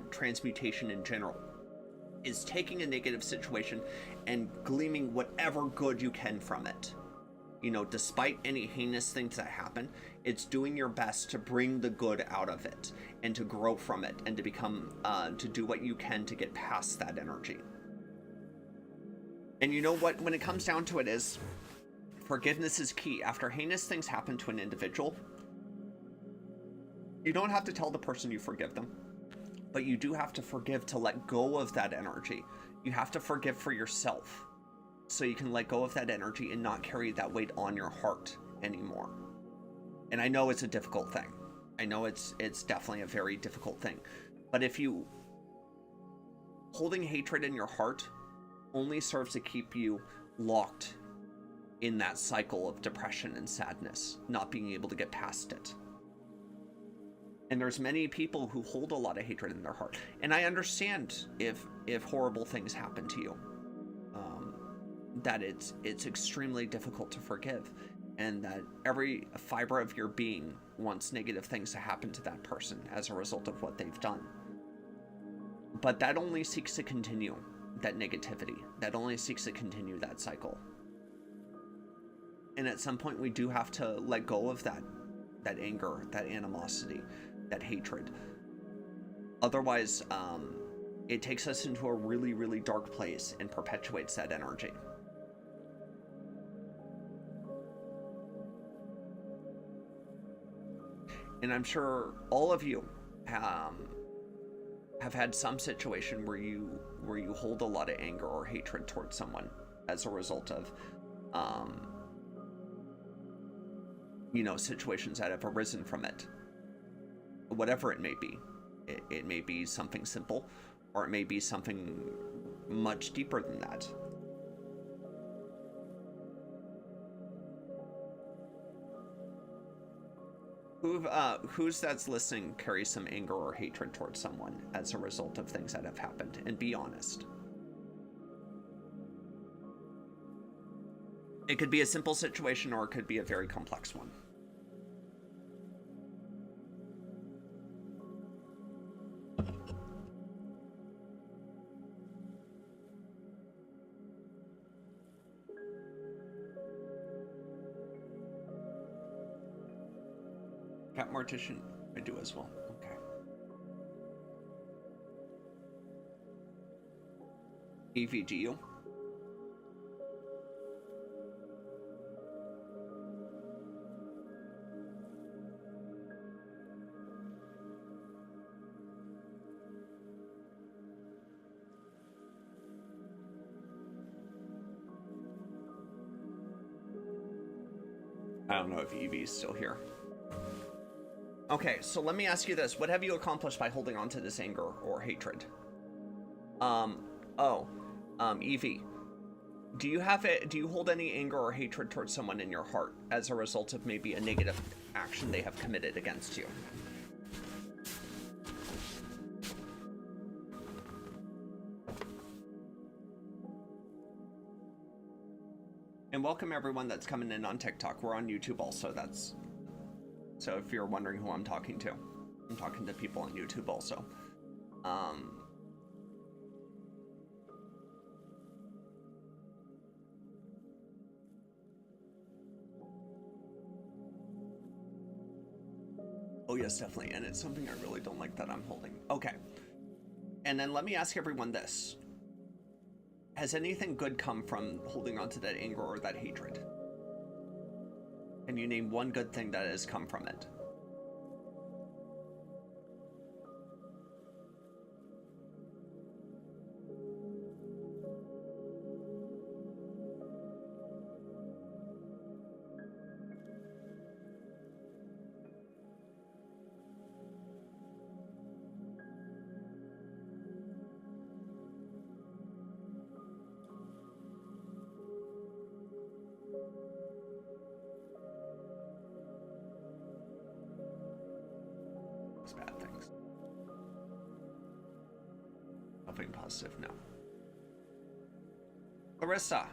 transmutation in general, is taking a negative situation and gleaming whatever good you can from it. You know, despite any heinous things that happen, it's doing your best to bring the good out of it and to grow from it and to become, to do what you can to get past that energy. And you know what, when it comes down to it, is forgiveness is key. After heinous things happen to an individual, you don't have to tell the person you forgive them, but you do have to forgive to let go of that energy. You have to forgive for yourself so you can let go of that energy and not carry that weight on your heart anymore. And I know it's a difficult thing. I know it's definitely a very difficult thing. But if you holding hatred in your heart only serves to keep you locked in that cycle of depression and sadness, not being able to get past it. And there's many people who hold a lot of hatred in their heart. And I understand if horrible things happen to you, that it's extremely difficult to forgive, and that every fiber of your being wants negative things to happen to that person as a result of what they've done. But that only seeks to continue that negativity. That only seeks to continue that cycle. And at some point we do have to let go of that anger, that animosity, that hatred. Otherwise, it takes us into a really, really dark place and perpetuates that energy. And I'm sure all of you have had some situation where you hold a lot of anger or hatred towards someone as a result of you know, situations that have arisen from it. Whatever it may be. It may be something simple, or it may be something much deeper than that. Who's that's listening carries some anger or hatred towards someone as a result of things that have happened? And be honest. It could be a simple situation, or it could be a very complex one. Cat Mortician, I do as well. Okay. Evie, do you? I don't know if Evie's still here. Okay, so let me ask you this. What have you accomplished by holding on to this anger or hatred? Evie, do you hold any anger or hatred towards someone in your heart as a result of maybe a negative action they have committed against you? And welcome everyone that's coming in on TikTok. We're on YouTube also. So if you're wondering who I'm talking to, I'm talking to people on YouTube also. Oh yes, definitely. And it's something I really don't like that I'm holding. Okay. And then let me ask everyone this. Has anything good come from holding on to that anger or that hatred? Can you name one good thing that has come from it? Hoping positive, no. Clarissa,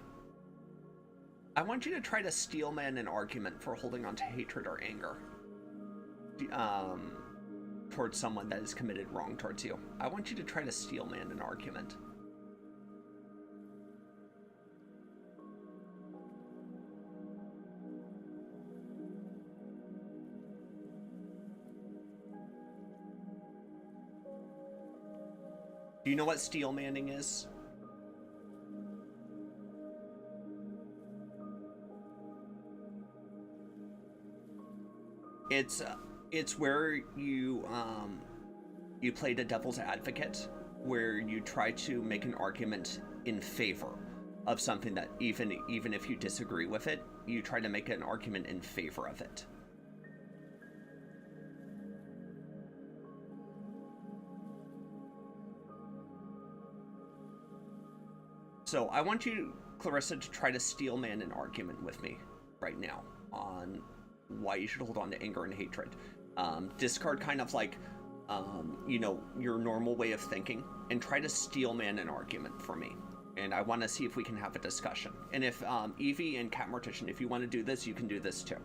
I want you to try to steelman an argument for holding on to hatred or anger towards someone that has committed wrong towards you. I want you to try to steelman an argument. Do you know what steelmanning is? It's where you play the devil's advocate, where you try to make an argument in favor of something that even if you disagree with it, you try to make an argument in favor of it. So I want you, Clarissa, to try to steelman an argument with me right now on why you should hold on to anger and hatred. Discard kind of like, you know, your normal way of thinking and try to steelman an argument for me. And I want to see if we can have a discussion. And if Evie and Cat Mortician, if you want to do this, you can do this too.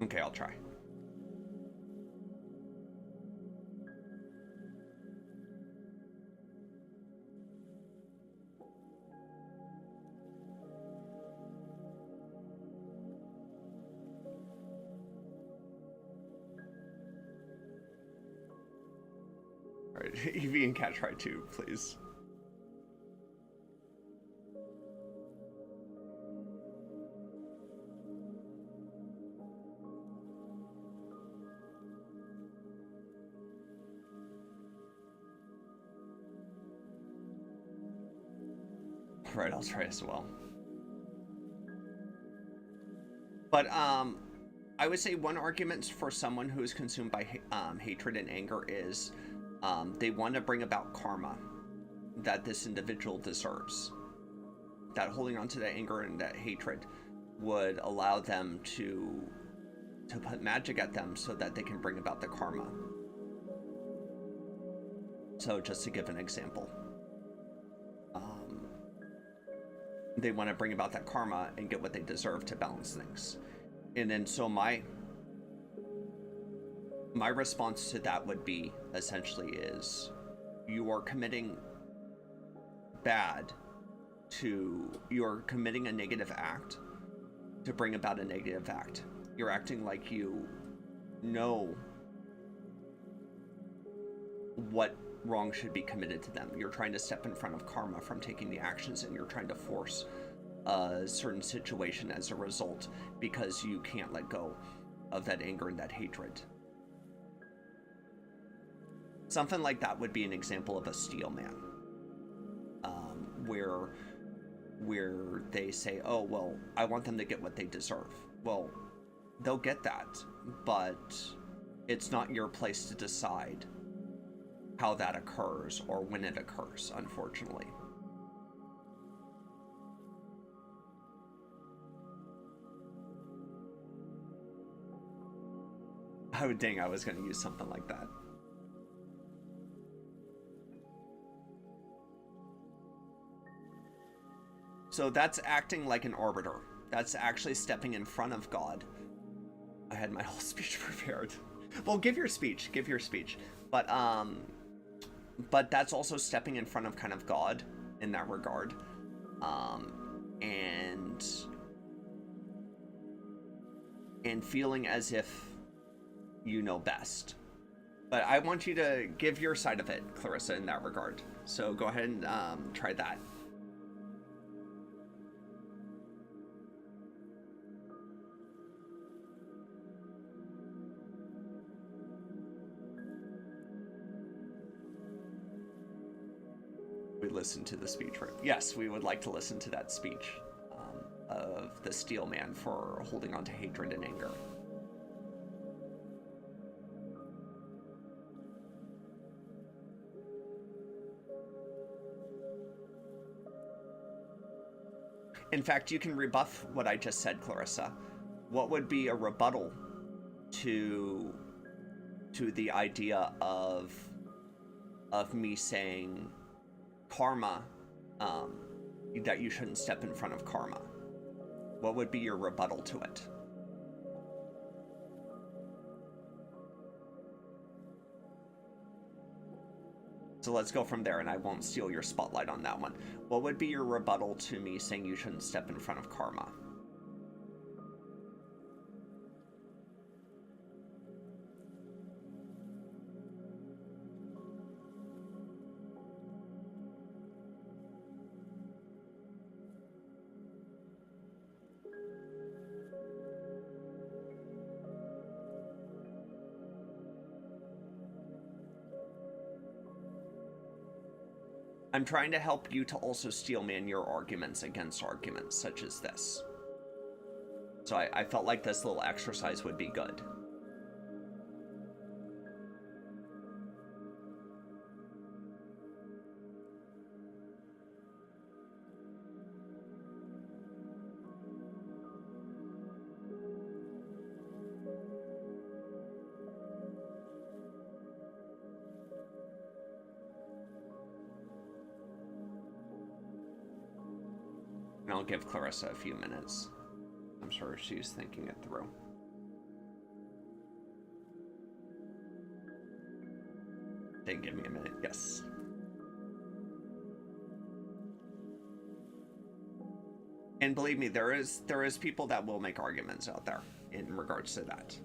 Okay, I'll try. All right, Evie and Cat try too, please. Right, I'll try as well. But I would say one argument for someone who is consumed by hatred and anger is they want to bring about karma that this individual deserves. That holding on to that anger and that hatred would allow them to put magic at them so that they can bring about the karma. So just to give an example. They want to bring about that karma and get what they deserve to balance things. And then so my response to that would be essentially is you are committing you're committing a negative act to bring about a negative act. You're acting like you know what wrong should be committed to them. You're trying to step in front of karma from taking the actions, and you're trying to force a certain situation as a result because you can't let go of that anger and that hatred. Something like that would be an example of a steel man, where they say, oh, well, I want them to get what they deserve. Well, they'll get that, but it's not your place to decide how that occurs or when it occurs, unfortunately. Oh, dang, I was going to use something like that. So that's acting like an arbiter. That's actually stepping in front of God. I had my whole speech prepared. Well, give your speech. But that's also stepping in front of kind of God in that regard. And feeling as if you know best. But I want you to give your side of it, Clarissa, in that regard. So go ahead and try that. We listen to the speech. Yes, we would like to listen to that speech of the steel man for holding on to hatred and anger. In fact, you can rebuff what I just said, Clarissa. What would be a rebuttal to the idea of me saying karma, that you shouldn't step in front of karma? What would be your rebuttal to it? So let's go from there, and I won't steal your spotlight on that one. What would be your rebuttal to me saying you shouldn't step in front of karma? I'm trying to help you to also steelman your arguments against arguments such as this. So I felt like this little exercise would be good. And I'll give Clarissa a few minutes. I'm sure she's thinking it through. Then give me a minute. Yes. And believe me, there is people that will make arguments out there in regards to that.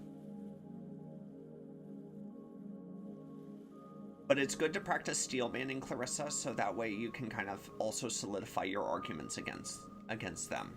But it's good to practice steelmanning, Clarissa, so that way you can kind of also solidify your arguments against them.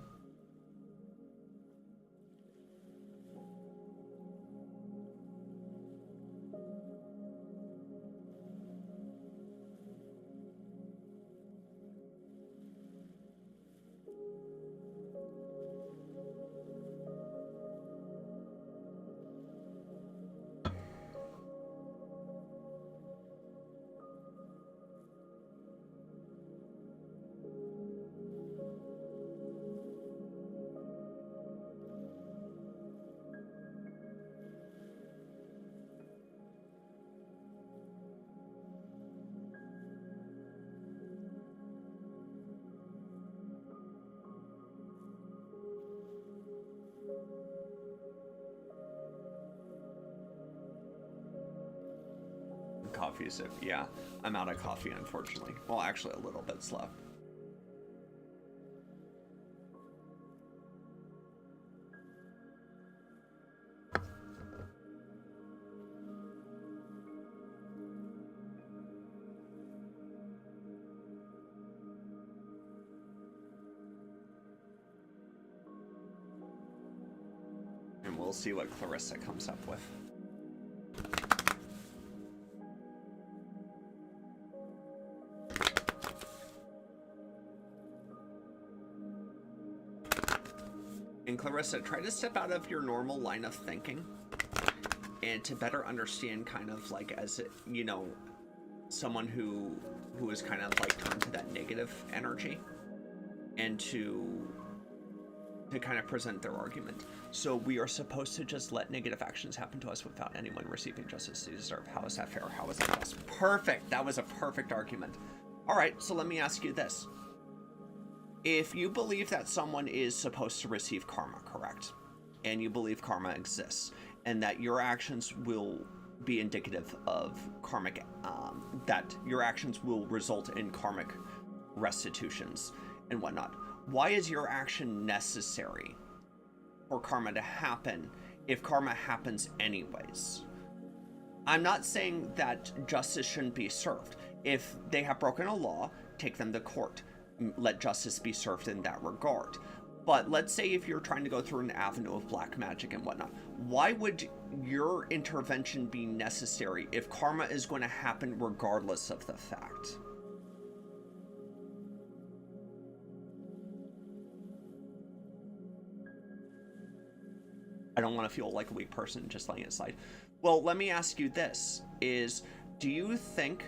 Coffee sip. Yeah, I'm out of coffee, unfortunately. Well, actually, a little bit's left. And we'll see what Clarissa comes up with. And Clarissa, try to step out of your normal line of thinking and to better understand kind of like as, you know, someone who is kind of like turned to that negative energy and to kind of present their argument. So we are supposed to just let negative actions happen to us without anyone receiving justice they deserve. How is that fair? How is that just? Perfect. That was a perfect argument. All right, so let me ask you this. If you believe that someone is supposed to receive karma, correct? And you believe karma exists, and that your actions will be indicative of karmic, that your actions will result in karmic restitutions and whatnot. Why is your action necessary for karma to happen if karma happens anyways? I'm not saying that justice shouldn't be served. If they have broken a law, take them to court. Let justice be served in that regard. But let's say if you're trying to go through an avenue of black magic and whatnot, why would your intervention be necessary if karma is going to happen regardless of the fact? I don't want to feel like a weak person just letting it slide. Well, let me ask you this, do you think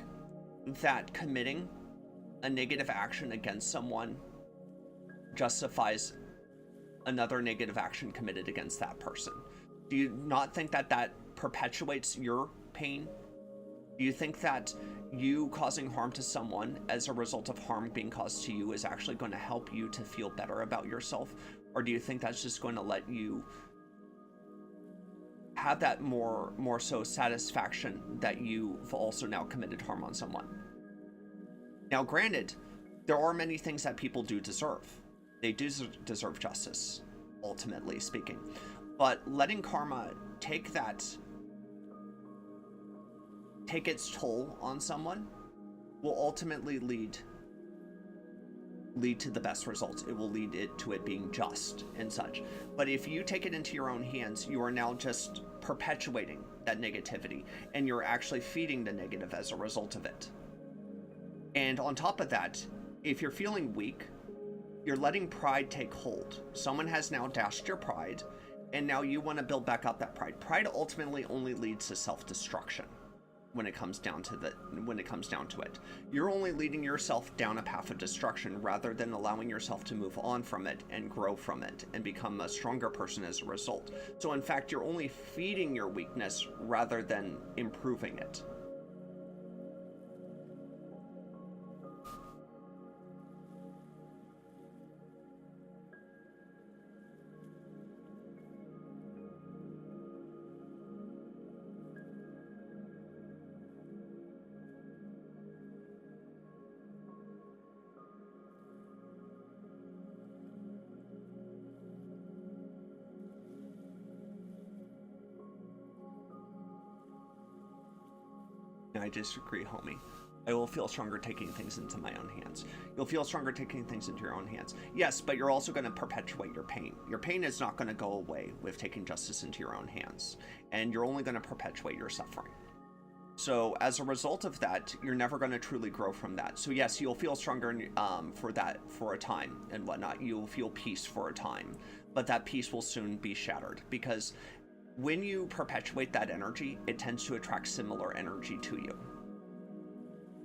that committing a negative action against someone justifies another negative action committed against that person? Do you not think that that perpetuates your pain? Do you think that you causing harm to someone as a result of harm being caused to you is actually going to help you to feel better about yourself? Or do you think that's just going to let you have that more so satisfaction that you've also now committed harm on someone? Now, granted, there are many things that people do deserve. They do deserve justice, ultimately speaking. But letting karma take its toll on someone will ultimately lead to the best results. It will lead it to it being just and such. But if you take it into your own hands, you are now just perpetuating that negativity, and you're actually feeding the negative as a result of it. And on top of that, if you're feeling weak, you're letting pride take hold. Someone has now dashed your pride, and now you want to build back up that pride. Pride ultimately only leads to self-destruction when it comes down to it. You're only leading yourself down a path of destruction rather than allowing yourself to move on from it and grow from it and become a stronger person as a result. So in fact, you're only feeding your weakness rather than improving it. I disagree, homie. I will feel stronger taking things into my own hands. You'll feel stronger taking things into your own hands. Yes, but you're also going to perpetuate your pain. Your pain is not going to go away with taking justice into your own hands. And you're only going to perpetuate your suffering. So as a result of that, you're never going to truly grow from that. So yes, you'll feel stronger for a time and whatnot. You'll feel peace for a time. But that peace will soon be shattered, because when you perpetuate that energy, it tends to attract similar energy to you.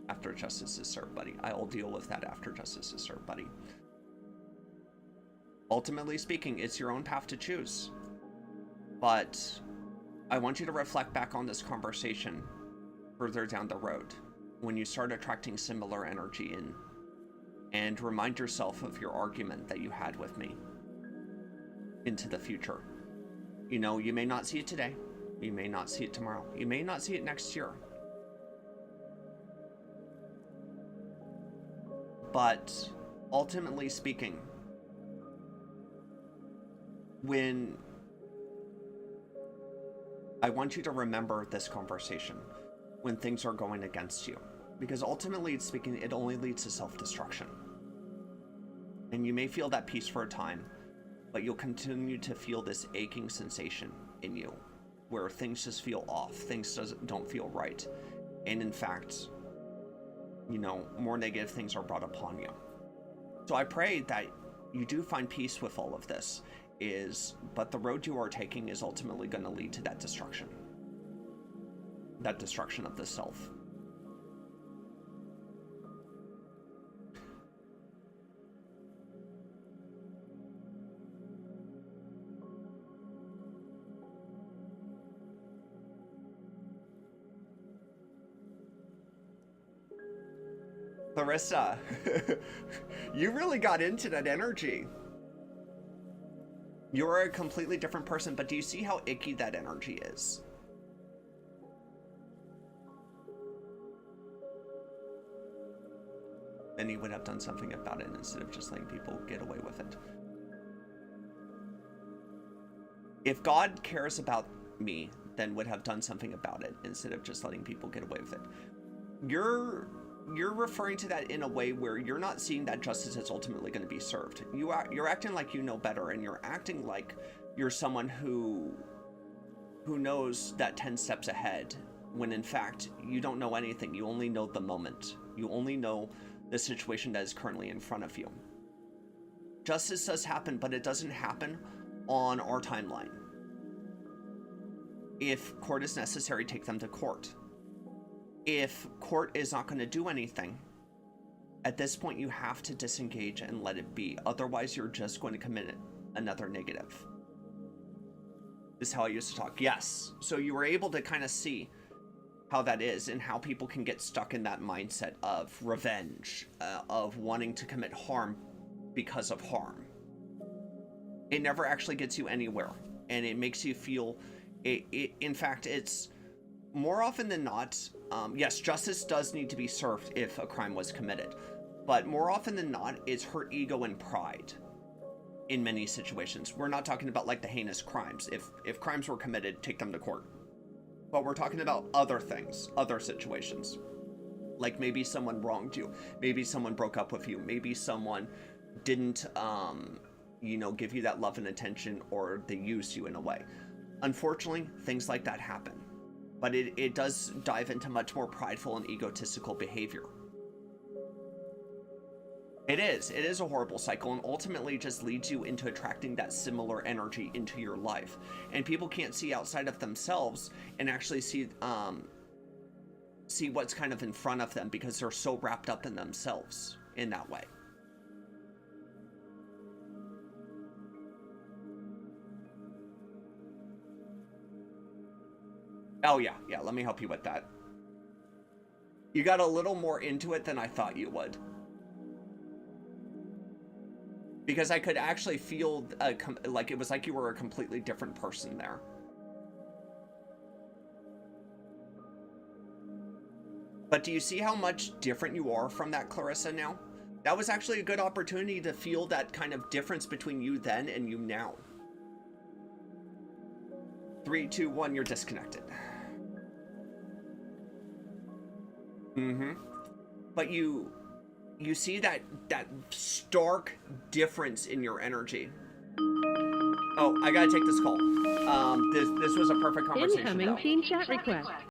After justice is served, buddy. I'll deal with that after justice is served, buddy. Ultimately speaking, it's your own path to choose. But I want you to reflect back on this conversation further down the road, when you start attracting similar energy in, and remind yourself of your argument that you had with me into the future. You know, you may not see it today. You may not see it tomorrow. You may not see it next year. But ultimately speaking, when I want you to remember this conversation when things are going against you, because ultimately speaking, it only leads to self-destruction. And you may feel that peace for a time, but you'll continue to feel this aching sensation in you where things just feel off, things don't feel right. And in fact, you know, more negative things are brought upon you. So I pray that you do find peace with all of this, but the road you are taking is ultimately going to lead to that destruction of the self. Larissa, you really got into that energy. You're a completely different person, but do you see how icky that energy is? Then he would have done something about it instead of just letting people get away with it. If God cares about me, then would have done something about it instead of just letting people get away with it. You're referring to that in a way where you're not seeing that justice is ultimately going to be served. You're acting like you know better, and you're acting like you're someone who knows that 10 steps ahead, when in fact you don't know anything. You only know the moment. You only know the situation that is currently in front of you. Justice does happen, but it doesn't happen on our timeline. If court is necessary, take them to court. If court is not going to do anything, at this point you have to disengage and let it be. Otherwise, you're just going to commit another negative. This is how I used to talk. Yes. So you were able to kind of see how that is and how people can get stuck in that mindset of revenge, of wanting to commit harm because of harm. It never actually gets you anywhere, and it makes you feel in fact, it's more often than not, yes, justice does need to be served if a crime was committed, but more often than not, it's hurt ego and pride in many situations. We're not talking about like the heinous crimes. If crimes were committed, take them to court. But we're talking about other things, other situations. Like maybe someone wronged you. Maybe someone broke up with you. Maybe someone didn't, give you that love and attention, or they used you in a way. Unfortunately, things like that happen. But it does dive into much more prideful and egotistical behavior. It is a horrible cycle, and ultimately just leads you into attracting that similar energy into your life. And people can't see outside of themselves and actually see what's kind of in front of them, because they're so wrapped up in themselves in that way. Oh yeah, let me help you with that. You got a little more into it than I thought you would. Because I could actually feel like it was like you were a completely different person there. But do you see how much different you are from that Clarissa now? That was actually a good opportunity to feel that kind of difference between you then and you now. 3, 2, 1, you're disconnected. But you see that stark difference in your energy. Oh, I gotta take this call. This was a perfect conversation.
Incoming team chat request.